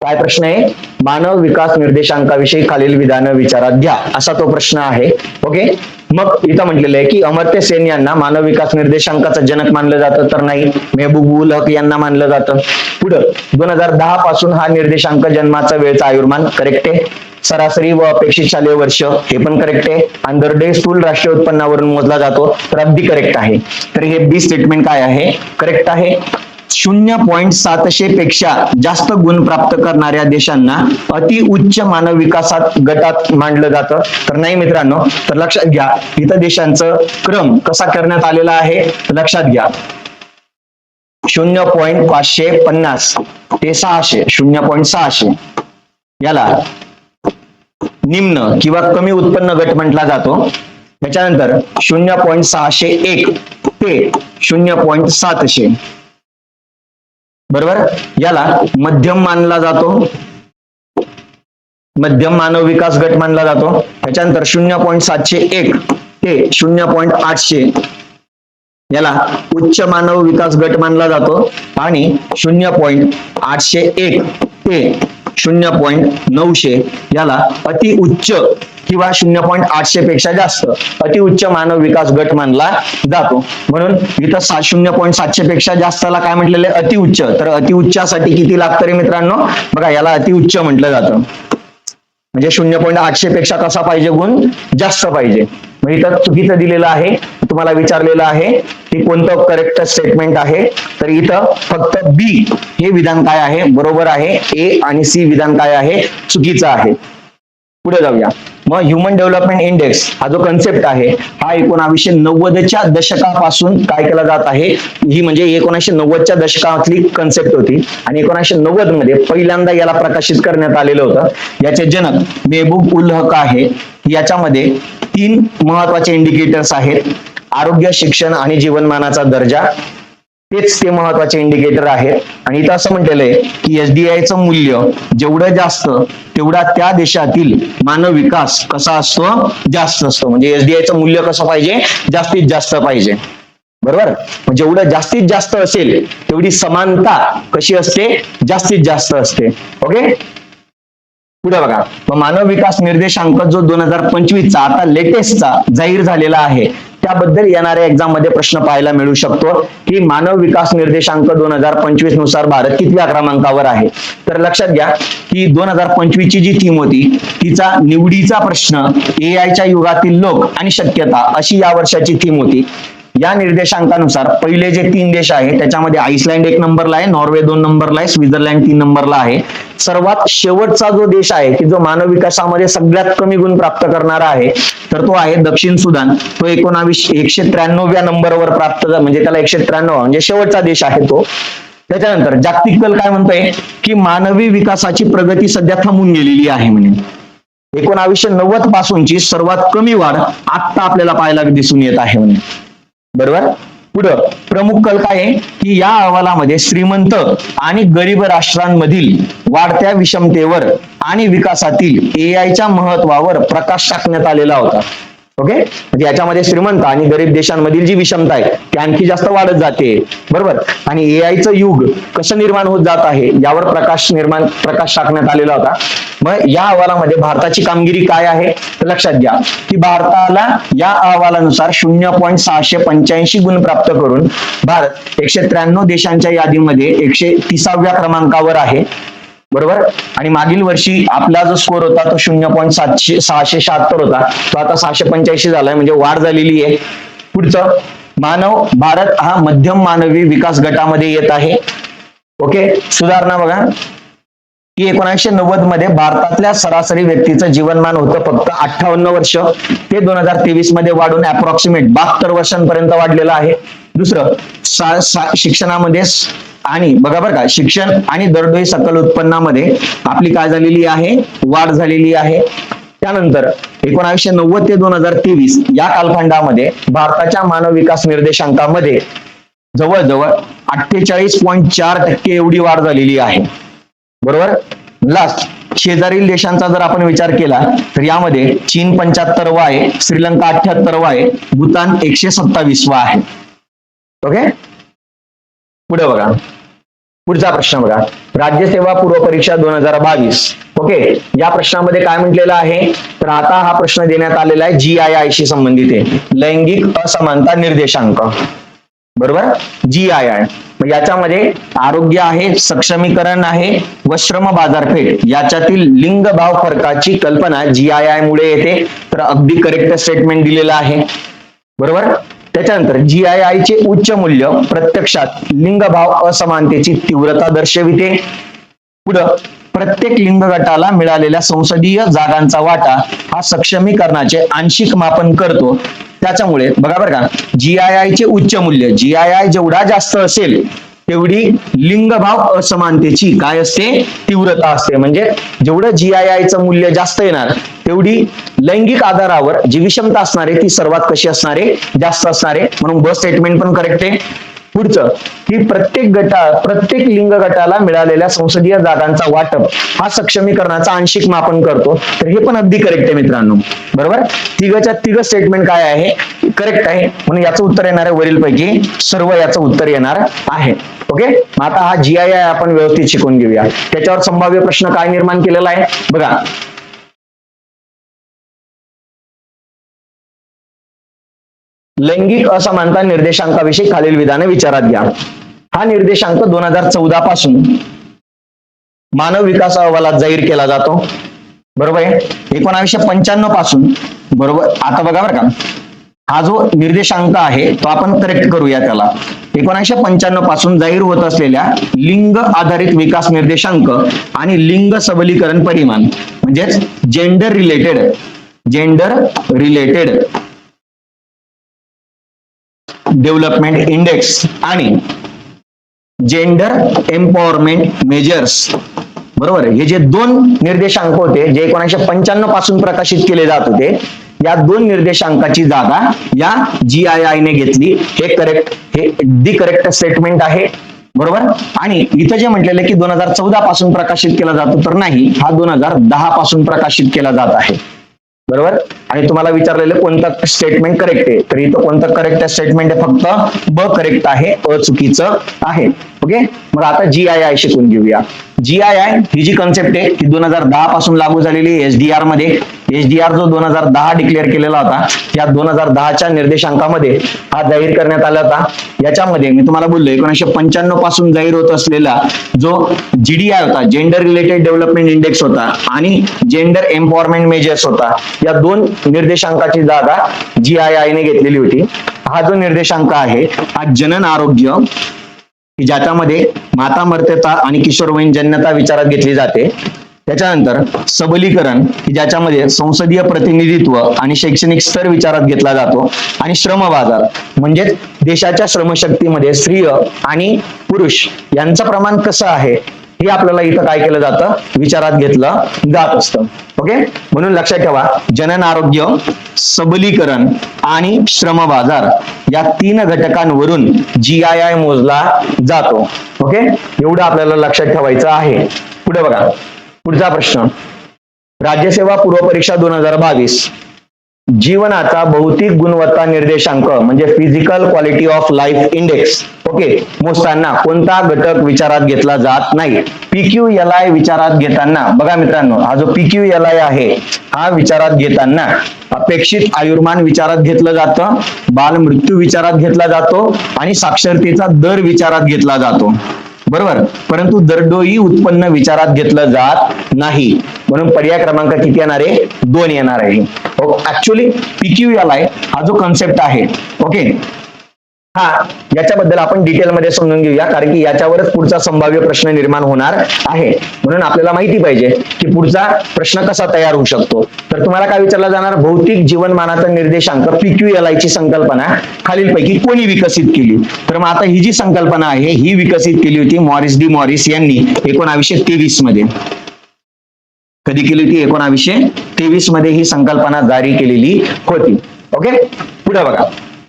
काय प्रश्न आहे? मानव विकास निर्देशांकाविषयी खालील विधान विचारात घ्या असा तो प्रश्न आहे. ओके, मग इथं म्हटलेलं आहे की अमर्त्य सेन यांना मानव विकास निर्देशांकाचं जनक मानलं जातं? तर नाही, मेहबूब उल हक यांना मानलं जातं. पुढं 2010 पासून हा निर्देशांक जन्माचा वेळचा आयुर्मान करेक्ट आहे. सरासरी व अपेक्षित शालेय वर्ष हे पण करेक्ट आहे. आणि दरडोई स्थूल राष्ट्रीय उत्पन्नावरून मोजला जातो. तर अगदी करेक्ट आहे. तर हे बी स्टेटमेंट काय आहे? करेक्ट आहे. 0.700 पेक्षा जास्त गुण प्राप्त करणाऱ्या देशांना अति उच्च मानव विकासात गटात मांडलं जातं? तर नाही मित्रांनो. तर लक्षात घ्या, इथं देशांचं क्रम कसा करण्यात आलेला आहे? लक्षात घ्या. 0.550 ते 600, 0.600 याला निम्न किंवा कमी उत्पन्न गट म्हटला जातो. त्याच्यानंतर 0.601 ते 0.700 बरोबर याला मध्यम मानला जातो, मध्यम मानव विकास गट मानला जातो. त्याच्यानंतर 0.701 ते 0.800 याला उच्च मानव विकास गट मानला जातो. आणि 0.801 ते 0.900 याला अति उच्च किंवा 0.800 पेक्षा जास्त अति उच्च मानव विकास गट मानला जातो. म्हणून इथं 0.700 पेक्षा जास्तला काय म्हटलेलं आहे? अति उच्च. तर अति उच्चासाठी किती लागतं रे मित्रांनो? बघा, याला अति उच्च म्हटलं जातं. म्हणजे 0.800 पेक्षा कसा पाहिजे? गुण जास्त पाहिजे. मग इथं चुकीचं दिलेलं आहे. तुम्हाला विचारलेलं आहे की कोणतं करेक्ट स्टेटमेंट आहे? तर इथं फक्त बी हे विधान काय आहे? बरोबर आहे. ए आणि सी विधान काय आहे? चुकीचं आहे. पुढे जाऊया. मग ह्युमन डेव्हलपमेंट इंडेक्स हा जो कन्सेप्ट आहे हा 1990च्या दशकापासून काय केला जात आहे? ही म्हणजे 1990च्या दशकातली कन्सेप्ट होती आणि 1990 मध्ये पहिल्यांदा याला प्रकाशित करण्यात आलेलं होतं. याचे जनक मेहबूब उल हक आहे. याच्यामध्ये 3 महत्वाचे इंडिकेटर्स आहेत. आरोग्य, शिक्षण आणि जीवनमानाचा दर्जा, तेच ते महत्वाचे इंडिकेटर आहेत. आणि इथं असं म्हटलेलं आहे की HDIचं मूल्य जेवढं जास्त तेवढा त्या देशातील मानव विकास कसा असतो? जास्त असतो. म्हणजे HDIचं मूल्य कसं पाहिजे? जास्तीत जास्त पाहिजे. बरोबर. जेवढं जास्तीत जास्त असेल तेवढी समानता कशी असते? जास्तीत जास्त असते. ओके, पुढे बघा. मग मानव विकास निर्देशांक जो 2025चा आता लेटेस्टचा जाहीर झालेला आहे त्याबद्दल येणाऱ्या एक्झाम मध्ये प्रश्न पाहायला मिळू शकतो की मानव विकास निर्देशांक 2025 नुसार भारत कितव्या क्रमांकावर आहे? तर लक्षात घ्या की 2025 ची जी थीम होती तिचा निवडीचा प्रश्न AI च्या युगातील लोक आणि शक्यता अशी या वर्षाची थीम होती. या निर्देशांकानुसार पहिले जे 3 देश आहे त्याच्यामध्ये आईसलँड 1 नंबरला आहे, नॉर्वे 2 नंबरला आहे, स्वित्झर्लंड 3 नंबरला आहे. सर्वात शेवटचा जो देश आहे की जो मानव विकासामध्ये सगळ्यात कमी गुण प्राप्त करणारा आहे तर तो आहे दक्षिण सुदान. तो 193व्या नंबरवर प्राप्त, म्हणजे त्याला 193 म्हणजे शेवटचा देश आहे तो. त्याच्यानंतर जागतिक कल काय म्हणतोय की मानवी विकासाची प्रगती सध्या थांबून गेलेली आहे म्हणे. 1990 पासूनची सर्वात कमी वाढ आता आपल्याला पाहायला दिसून येत आहे म्हणे. बरोबर. पुढं प्रमुख कल काय आहे की या अहवालामध्ये श्रीमंत आणि गरीब राष्ट्रांमधील वाढत्या विषमतेवर आणि विकासातील एआयच्या महत्वावर प्रकाश टाकण्यात आलेला होता. ओके, म्हणजे याच्यामध्ये श्रीमंत आणि गरीब देशांमधील जी विषमता आहे ती आणखी जास्त वाढत जाते. बरोबर. आणि एआयचं युग कसं निर्माण होत जात आहे यावर प्रकाश टाकण्यात आलेला होता. मग या अहवालामध्ये भारताची कामगिरी काय आहे तर लक्षात घ्या की भारताला या अहवालानुसार 0.685 गुण प्राप्त करून भारत 193 देशांच्या यादीमध्ये 130व्या क्रमांकावर आहे. बरोबर. आणि मागील वर्षी आपला जो स्कोर होता तो 0.676 होता, तो आता 685 झालाय, म्हणजे वाढ झालेली आहे. पुढचं भारत हा मध्यम मानवी विकास गटामध्ये येत आहे. ओके, सुधारणा बघा की 1990 मध्ये भारतातल्या सरासरी व्यक्तीचं जीवनमान होतं फक्त 58 वर्ष, ते 2023 मध्ये वाढून अप्रॉक्सिमेट 72 वर्षांपर्यंत वाढलेलं आहे. दुसरं शिक्षणामध्ये आणि बघा बरं का, शिक्षण आणि दरडोई सकल उत्पन्नामध्ये आपली काय झालेली आहे, वाढ झालेली आहे. त्यानंतर 1990 ते 2023 या कालखंडामध्ये भारताच्या मानव विकास निर्देशांकामध्ये जवळजवळ 48.4% एवढी वाढ झालेली आहे. बरोबर. लास्ट शेजारील देशांचा जर आपण विचार केला तर यामध्ये चीन 75वा आहे, श्रीलंका 78वा आहे, भूतान 127वा आहे. ओके. पुढे बघा, पुढचा प्रश्न बघा, राज्यसेवा पूर्व परीक्षा 2022. ओके, या प्रश्नामध्ये काय म्हटलेलं आहे तर आता हा प्रश्न देण्यात आलेला आहे GII शी संबंधित आहे, लैंगिक असमानता निर्देशांक. बरोबर. GII याच्यामध्ये आरोग्य आहे, सक्षमीकरण आहे व श्रम बाजारपेठ याच्यातील लिंग भाव फरकाची कल्पना GII मुळे येते. तर अगदी करेक्ट स्टेटमेंट दिलेलं आहे. बरोबर. त्याच्यानंतर GII चे उच्च मूल्य प्रत्यक्षात लिंगभाव असमानतेची तीव्रता दर्शविते. पुढं प्रत्येक लिंग गटाला मिळालेल्या संसदीय जागांचा वाटा हा सक्षमीकरणाचे आंशिक मापन करतो. त्याच्यामुळे बघा बरं का, GII चे उच्च मूल्य, GII जेवढा जास्त असेल तेवढी लिंगभाव असमानतेची काय असते, तीव्रता असते. म्हणजे जेवढं GII मूल्य जास्त येणार तेवढी लैंगिक आधारावर जी विषमता असणार आहे ती सर्वात कशी असणार आहे, जास्त असणार आहे. म्हणून ब स्टेटमेंट पण करेक्ट आहे. पुढचं की प्रत्येक लिंग गटाला मिळालेल्या संसदीय जागांचा वाटप हा सक्षमीकरणाचा आंशिक मापन करतो. तर हे पण अगदी करेक्ट आहे मित्रांनो. बरोबर. तिघच्या तिघ स्टेटमेंट काय आहे, करेक्ट आहे. म्हणून याचं उत्तर येणार आहे वरील पैकी सर्व याचं उत्तर येणार आहे. ओके. आता हा GII आपण व्यवस्थित शिकून घेऊया. त्याच्यावर संभाव्य प्रश्न काय निर्माण केलेला आहे बघा. लैंगिक असमानता निर्देशांकाविषयी खालील विधाने विचारात घ्या. हा निर्देशांक 2014 पासून मानव विकास अहवालात जाहीर केला जातो. बरोबर आहे. 1995 पासून, बरोबर. आता बघा बरं का, हा जो निर्देशांक आहे तो आपण करेक्ट करूया त्याला. 1995 पासून जाहीर होत असलेल्या लिंग आधारित विकास निर्देशांक आणि लिंग सबलीकरण परिमाण म्हणजेच जेंडर रिलेटेड डेव्हलपमेंट इंडेक्स आणि जेंडर एम्पॉवरमेंट मेजर्स. बरोबर. हे जे दोन निर्देशांक होते जे 1995 पासून प्रकाशित केले जात होते, या दोन निर्देशांकाची जागा या GII ने घेतली. हे करेक्ट, हे दी करेक्ट स्टेटमेंट आहे. बरोबर. आणि इथं जे म्हटलेलं की 2014 पासून प्रकाशित केला जातो, तर नाही, हा 2010 पासून प्रकाशित केला जात आहे. बरोबर. आणि तुम्हाला विचारलेलं कोणतं स्टेटमेंट करेक्ट आहे, तर इथं कोणतं करेक्ट स्टेटमेंट आहे, फक्त ब करेक्ट आहे, अ चुकीचं आहे. ओके. मग आता GII शिकून घेऊया. GII ही जी कन्सेप्ट आहे ती 2010 पासून लागू झालेली SDR मध्ये. SDR जो 2010 डिक्लेअर केलेला होता, या 2010च्या निर्देशांकामध्ये हा जाहीर करण्यात आला होता. याच्यामध्ये मी तुम्हाला बोललो 1995 पासून जाहीर होत असलेला जो GDI होता, जेंडर रिलेटेड डेव्हलपमेंट इंडेक्स होता, आणि जेंडर एम्पॉवरमेंट मेजर्स होता, या दोन निर्देशांकाची जागा GII ने घेतलेली होती. हा जो निर्देशांक आहे हा जनन आरोग्य, की ज्याच्यामध्ये माता मर्त्यता आणि किशोरवयीन जन्यता विचारात घेतली जाते. त्याच्यानंतर सबलीकरण, की ज्याच्यामध्ये संसदीय प्रतिनिधित्व आणि शैक्षणिक स्तर विचारात घेतला जातो. आणि श्रम बाजार म्हणजे देशाच्या श्रमशक्तीमध्ये स्त्रिय आणि पुरुष यांचं प्रमाण कसं आहे हे आपल्याला इथं काय केलं जातं, विचारात घेतलं जात असतं. ओके, म्हणून लक्षात ठेवा, जनन आरोग्य, सबलीकरण आणि श्रम बाजार या 3 घटकांवरून GII मोजला जातो. ओके, एवढं आपल्याला लक्षात ठेवायचं आहे. पुढे बघा, पुढचा प्रश्न, राज्यसेवा पूर्व परीक्षा 2022 जीवनाचा भौतिक गुणवत्ता निर्देशांक म्हणजे physical quality of life index okay मोजताना कोणता घटक विचारात घेतला जात नाही. PQLI विचारात घेताना बघा मित्रांनो, हा जो PQLI आहे हा विचारात घेताना अपेक्षित आयुर्मान विचारात घेतलं जातं, बाल मृत्यू विचारात घेतला जातो आणि साक्षरतेचा दर विचारात घेतला जातो. बरोबर, परंतु दरडोई उत्पन्न विचारात घेतलं जात नाही. म्हणून पर्याय क्रमांक किती येणार आहे, 2 येणार आहे. ऍक्च्युअली PQLI हा जो कन्सेप्ट आहे ओके हा याच्याबद्दल आपण डिटेलमध्ये समजून घेऊया, कारण की याच्यावरच पुढचा संभाव्य प्रश्न निर्माण होणार आहे. म्हणून आपल्याला माहिती पाहिजे की पुढचा प्रश्न कसा तयार होऊ शकतो. तर तुम्हाला काय विचारला जाणार, भौतिक जीवनमानाचा निर्देशांक PQLI ची संकल्पना खालीलपैकी कोणी विकसित केली. तर मग आता ही जी संकल्पना आहे ही विकसित केली होती मॉरिस डी मॉरिस यांनी 1923 मध्ये. कधी केली होती, 1923 मध्ये ही संकल्पना जारी केलेली होती. ओके, पुढे बघा,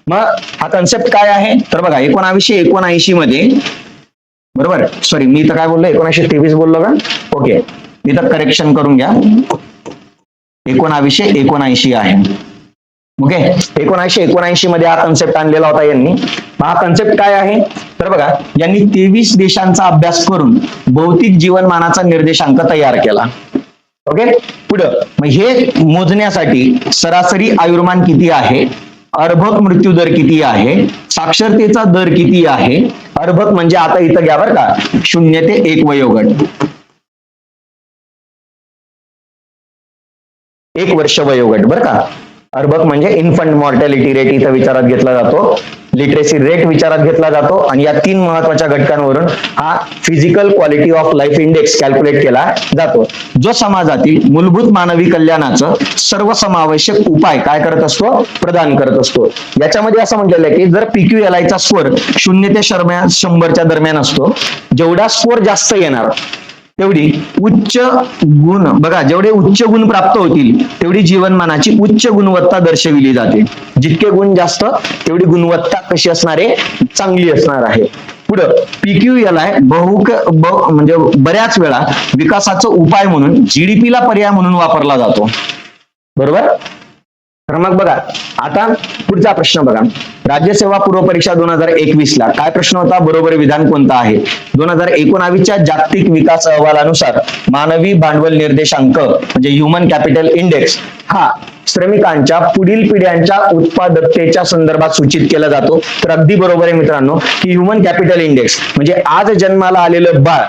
मग हा कन्सेप्ट काय आहे तर बघा 1979 मध्ये, बरोबर सॉरी मी तर काय बोललो 1923 बोललो का, ओके इथं करेक्शन करून घ्या, 1979 आहे. ओके, 1979 मध्ये हा कन्सेप्ट आणलेला होता यांनी. हा कन्सेप्ट काय आहे तर बघा, यांनी 23 देशांचा अभ्यास करून भौतिक जीवनमानाचा निर्देशांक तयार केला. ओके, पुढं मग हे मोजण्यासाठी सरासरी आयुर्मान किती आहे, अर्भक मृत्यू दर किती आहे, साक्षरतेचा दर किती आहे. अर्भक म्हणजे आता इथं घ्या बरं का, 0 ते 1 वयोगट, 1 वर्ष वयोगट बरं का. अर्भक म्हणजे इन्फंट मॉर्टॅलिटी रेट इथं विचारात घेतला जातो, लिटरेसी रेट विचारात घेतला जातो आणि या 3 महत्वाच्या घटकांवरून हा physical quality of life index calculate केला जातो, जो समाजातील मूलभूत मानवी कल्याणाचं सर्वसमावेशक उपाय काय करत असतो, प्रदान करत असतो. याच्यामध्ये असं म्हटलेलं आहे की जर PQLI चा स्कोर 0 ते 100 दरम्यान असतो, जेवढा स्कोर जास्त येणार तेवढी उच्च गुण बघा, जेवढे उच्च गुण प्राप्त होतील तेवढी जीवनमानाची उच्च गुणवत्ता दर्शविली जाते. जितके गुण जास्त तेवढी गुणवत्ता कशी असणार आहे, चांगली असणार आहे. पुढं PQLI म्हणजे बऱ्याच वेळा विकासाचा उपाय म्हणून GDP ला पर्याय म्हणून वापरला जातो. बरोबर, तर मग बघा आता पुढचा प्रश्न बघा, राज्यसेवा पूर्व परीक्षा 2021 ला काय प्रश्न होता, बरोबर विधान कोणतं आहे. 2019 च्या जागतिक विकास अहवालानुसार मानवी भांडवल निर्देशांक म्हणजे ह्युमन कॅपिटल इंडेक्स हा श्रमिकांच्या पुढील पिढ्यांच्या उत्पादकतेच्या संदर्भात सूचित केला जातो. तर अगदी बरोबर आहे मित्रांनो की ह्युमन कॅपिटल इंडेक्स म्हणजे आज जन्माला आलेलं बाळ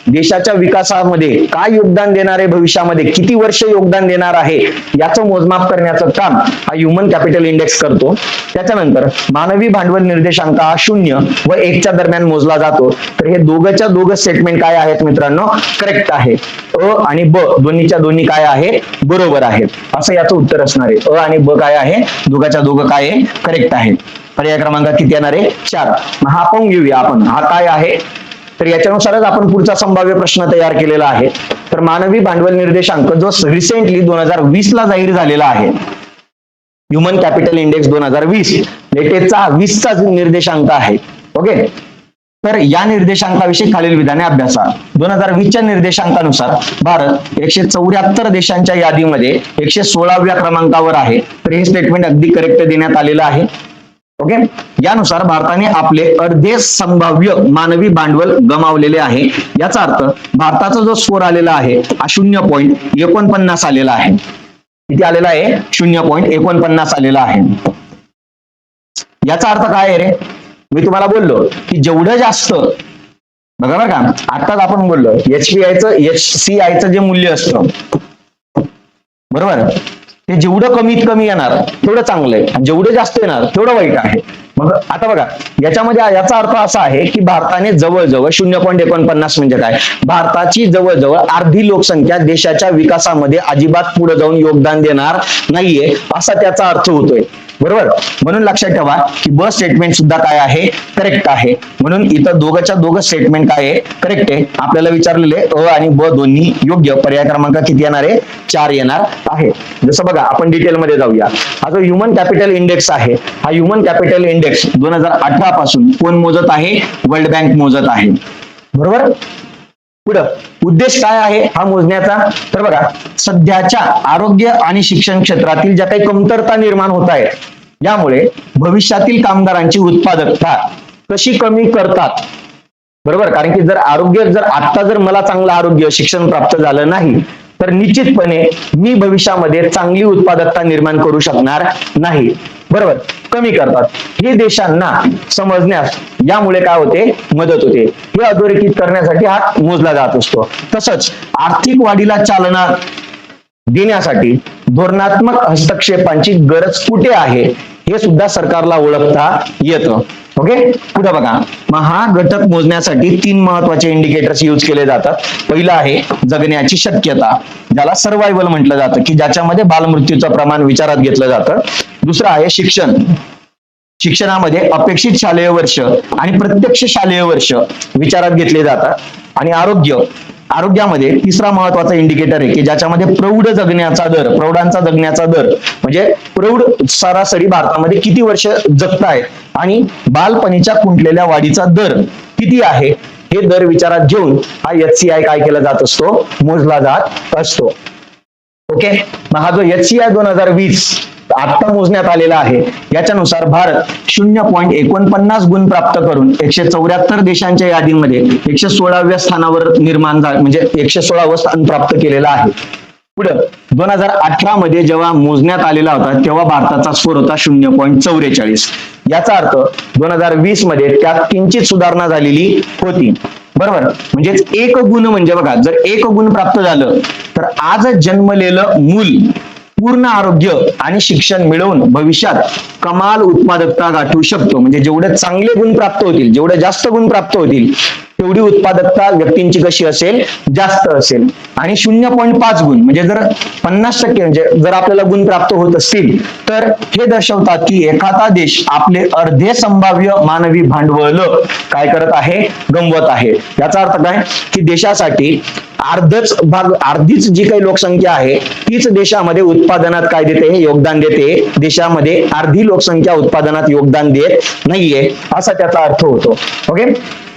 देशाच्या विकासामध्ये काय योगदान देणार आहे, भविष्यामध्ये किती वर्ष योगदान देणार आहे याचं मोजमाप करण्याचं काम हा ह्युमन कॅपिटल इंडेक्स करतो. त्याच्यानंतर मानवी भांडवल निर्देशांक हा 0 व 1 च्या दरम्यान मोजला जातो. तर हे दोघं स्टेटमेंट काय आहेत मित्रांनो, करेक्ट आहे. अ आणि ब दोन्हीच्या दोन्ही काय आहे, बरोबर आहेत, असं याचं उत्तर असणार आहे. अ आणि ब काय आहे, दोघांच्या दोघं काय आहे, करेक्ट आहे. पर्याय क्रमांक किती येणार आहे, 4. हा पाहून घेऊया आपण हा काय आहे. तर याच्यानुसारच आपण पुढचा संभाव्य प्रश्न तयार केलेला आहे. तर मानवी भांडवल निर्देशांक जो रिसेंटली 2020 ला जाहीर झालेला आहे, ह्युमन कॅपिटल इंडेक्स 2020 लेटेस्टचा 20 चा निर्देशांक आहे. ओके, तर या निर्देशांकाविषयी खालील विधाने अभ्यासा. 2020च्या निर्देशांकानुसार भारत 174 देशांच्या यादीमध्ये 116व्या क्रमांकावर आहे. तर हे स्टेटमेंट अगदी करेक्ट देण्यात आलेलं आहे. ओके, यानुसार भारताने आपले अर्धे संभाव्य मानवी भांडवल गमावलेले आहे. याचा अर्थ भारताचा जो स्कोर आलेला आहे हा 0.49 आलेला आहे. किती आलेला आहे, 0.49 आलेला आहे. याचा अर्थ काय आहे रे, मी तुम्हाला बोललो की जेवढं जास्त बघा बरं का, आताच आपण बोललो HCIचं जे मूल्य असतं बरोबर, ते जेवढं कमीत कमी येणार तेवढं चांगलं आहे आणि जेवढं जास्त येणार तेवढं वाईट आहे. मग आता बघा, याच्यामध्ये याचा अर्थ असा आहे की भारताने जवळजवळ 0.49 म्हणजे काय, भारताची जवळजवळ अर्धी लोकसंख्या देशाच्या विकासामध्ये अजिबात पुढे जाऊन योगदान देणार नाहीये, असा त्याचा अर्थ होतोय. बरोबर. म्हणून लक्षात ठेवा की ब स्टेटमेंट सुद्धा काय आहे, करेक्ट आहे. म्हणून इथं दोघंच्या दोघं स्टेटमेंट काय आहे, करेक्ट आहे. आपल्याला विचारलेले अ आणि ब दोन्ही योग्य. पर्याय क्रमांक किती येणार आहे, 4 येणार आहे. जसं बघा, आपण डिटेल मध्ये जाऊया. हा जो ह्युमन कॅपिटल इंडेक्स आहे, हा ह्युमन कॅपिटल इंडेक्स 2018 पासून कोण मोजत आहे, वर्ल्ड बँक मोजत आहे. बरोबर. पुढं उद्देश काय आहे हा मोजण्याचा, तर बघा, सध्याच्या आरोग्य आणि शिक्षण क्षेत्रातील ज्या काही कमतरता निर्माण होत आहेत, यामुळे भविष्यातील कामगारांची उत्पादकता कशी कमी करतात. बरोबर. कारण की जर आता मला चांगलं आरोग्य शिक्षण प्राप्त झालं नाही, तर निश्चितपणे मी भविष्यामध्ये चांगली उत्पादकता निर्माण करू शकणार नाही. बरोबर. कमी करतात. हे देशांना समजण्यास यामुळे काय होते, मदत होते. हे अधोरेखित करण्यासाठी हा मोजला जात असतो. तसंच आर्थिक वाढीला चालना देण्यासाठी धोरणात्मक हस्तक्षेपांची गरज कुठे आहे, हे सुद्धा सरकारला ओळखता येतं. ओके. पुढे बघा, मग हा घटक मोजण्यासाठी 3 महत्वाचे इंडिकेटर्स यूज केले जातात. पहिलं आहे जगण्याची शक्यता, ज्याला सर्व्हायव्हल म्हटलं जातं, की ज्याच्यामध्ये बालमृत्यूचं प्रमाण विचारात घेतलं जातं. दुसरं आहे शिक्षण. शिक्षणामध्ये अपेक्षित शालेय वर्ष आणि प्रत्यक्ष शालेय वर्ष विचारात घेतले जातात. आणि आरोग्यामध्ये तिसरा महत्वाचा इंडिकेटर आहे की ज्याच्यामध्ये प्रौढांचा जगण्याचा दर, म्हणजे प्रौढ सरासरी भारतामध्ये किती वर्ष जगतायत आणि बालपणीच्या खुंटलेल्या वाढीचा दर किती आहे, हे दर विचारात घेऊन हा HCI काय केला जात असतो, मोजला जात असतो. ओके. मग हा जो HCI 2020 आता मोजण्यात आलेला आहे, याच्यानुसार भारत 0.49 गुण प्राप्त करून 174 देशांच्या यादीमध्ये 116व्या स्थानावर म्हणजे 116वं स्थान प्राप्त केलेलं आहे. पुढं 2018 मध्ये जेव्हा मोजण्यात आलेला होता, तेव्हा भारताचा स्कोर होता 0.44. याचा अर्थ 2020 मध्ये त्यात किंचित सुधारणा झालेली होती. बरोबर. म्हणजेच 1 गुण, म्हणजे बघा, जर 1 गुण प्राप्त झालं तर आज जन्मलेलं मूल पूर्ण आरोग्य आणि शिक्षण मिळवून भविष्यात कमाल उत्पादकता गाठू शकतो. म्हणजे जेवढे चांगले गुण प्राप्त होतील, जेवढे जास्त गुण प्राप्त होतील, तेवढी उत्पादकता व्यक्तींची कशी असेल, जास्त असेल. आणि 0.5 गुण म्हणजे जर 50%, म्हणजे जर आपल्याला गुण प्राप्त होत असतील, तर हे दर्शवतात की एखादा देश आपले अर्धे संभाव्य मानवी भांडवल काय करत आहे, गमवत आहे. याचा अर्थ काय, की देशासाठी अर्धीच जी काही लोकसंख्या आहे तीच देशामध्ये उत्पादनात काय देते, योगदान देते. देशामध्ये अर्धी लोकसंख्या उत्पादनात योगदान देत नाहीये, असा त्याचा अर्थ होतो. ओके.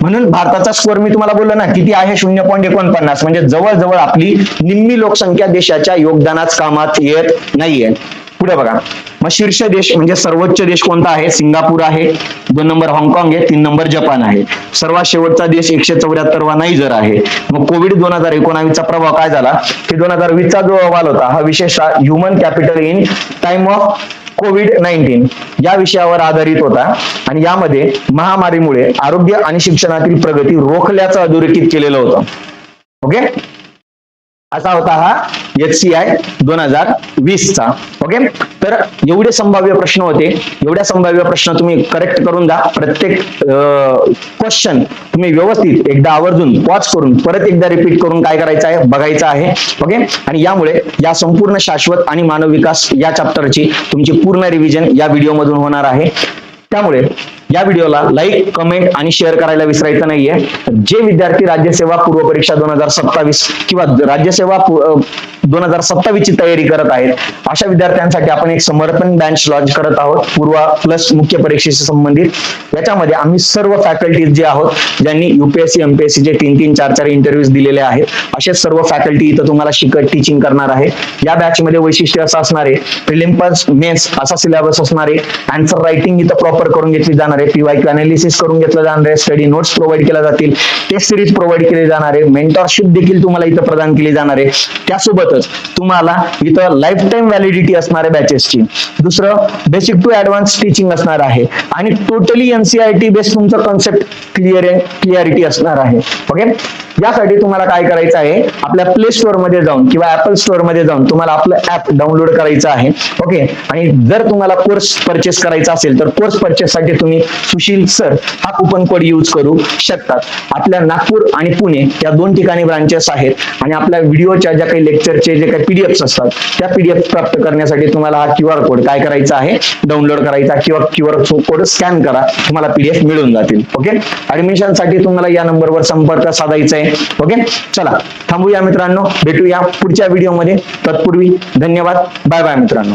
म्हणून भारताचा स्कोर मी तुम्हाला बोललो ना, किती आहे, 0.49. म्हणजे जवळजवळ आपली निम्मी लोकसंख्या देशाच्या योगदानात कामात येत नाहीये. पुढे बघा, मग शीर्ष देश म्हणजे सर्वोच्च देश कोणता आहे, सिंगापूर आहे. 2 नंबर हाँगकाँग आहे. 3 नंबर जपान आहे. सर्वात शेवटचा देश 174वा नायजर आहे. मग कोविड 2019चा प्रभाव काय झाला, की 2020चा जो अहवाल होता, हा विशेषतः human capital in time of कोविड-19 या विषयावर आधारित होता. आणि यामध्ये महामारीमुळे आरोग्य आणि शिक्षणातील प्रगती रोखल्याचं अधोरेखित केलेलं होतं. ओके. असा होता हा HCI 2020 चा. ओके. तर एवढे संभाव्य प्रश्न होते. एवढ्या संभाव्य प्रश्न तुम्ही करेक्ट करून द्या. प्रत्येक क्वेश्चन तुम्ही व्यवस्थित एकदा आवर्जून पॉज करून परत एकदा रिपीट करून काय करायचं आहे, बघायचं आहे. ओके. आणि यामुळे या संपूर्ण शाश्वत आणि मानव विकास या चॅप्टरची तुमची पूर्ण रिव्हिजन या व्हिडिओ मधून होणार आहे. त्यामुळे या व्हिडिओला लाईक, कमेंट आणि शेअर करायला विसरायचं नाहीये. जे विद्यार्थी राज्यसेवा पूर्व परीक्षा 2027 किंवा राज्यसेवा 2027 ची तयारी करत आहेत, अशा विद्यार्थ्यांसाठी आपण एक समर्पण बॅच लॉन्च करत आहोत, पूर्व प्लस मुख्य परीक्षेशी संबंधित. याच्यामध्ये आम्ही सर्व फॅकल्टीज जे आहोत, ज्यांनी UPSC MPSC चे 3-3, 4-4 इंटरव्ह्यूज दिलेले आहेत, असे सर्व फॅकल्टी इथं तुम्हाला शिकत टीचिंग करणार आहे. या बॅच मध्ये वैशिष्ट्य असं असणार आहे, प्रिलिम्स मेन्स असा सिलेबस असणार आहे. आन्सर रायटिंग इथं प्रॉपर करून घेतली जाणार आहे. PYQ अनालिसिस करून घेतलं जाणार आहे. स्टडी नोट्स प्रोव्हाइड केल्या जातील. टेस्ट सिरीज प्रोव्हाइड केली जाणार आहे. मेंटरशिप देखील तुम्हाला इथं प्रदान केली जाणार आहे. त्यासोबतच तुम्हाला इथं लाईफ टाइम व्हॅलिडिटी असणार आहे बॅचेसची. दुसरं, बेसिक टू ऍडव्हान्स टीचिंग असणार आहे. आणि टोटली NCERT बेस्ड तुमचं कॉन्सेप्ट क्लिअरिटी असणार आहे. ओके. यासाठी तुम्हाला काय करायचं आहे, आपल्या प्ले स्टोअर मध्ये जाऊन किंवा ऍपल स्टोअर मध्ये जाऊन तुम्हाला आपलं ऍप डाउनलोड करायचं आहे. ओके, आणि जर तुम्हाला कोर्स परचेस करायचा असेल तर कोर्स परचेस साठी तुम्ही सुशील सर हा कुपन कोड यूज करू शकतात. आपल्या नागपूर आणि पुणे या 2 ठिकाणी ब्रांचेस आहेत आणि आपल्या व्हिडिओच्या ज्या काही लेक्चरचे जे काही पीडीएफ असतात त्या पीडीएफ प्राप्त करण्यासाठी तुम्हाला हा QR कोड काय करायचा आहे, डाउनलोड करायचा किंवा QR कोड स्कॅन करा, तुम्हाला पीडीएफ मिळून जातील. ओके, ऍडमिशन साठी तुम्हाला या नंबरवर संपर्क साधायचा आहे. ओके, चला थांबूया मित्रांनो, भेटूया पुढच्या व्हिडिओमध्ये. तत्पूर्वी धन्यवाद, बाय बाय मित्रांनो.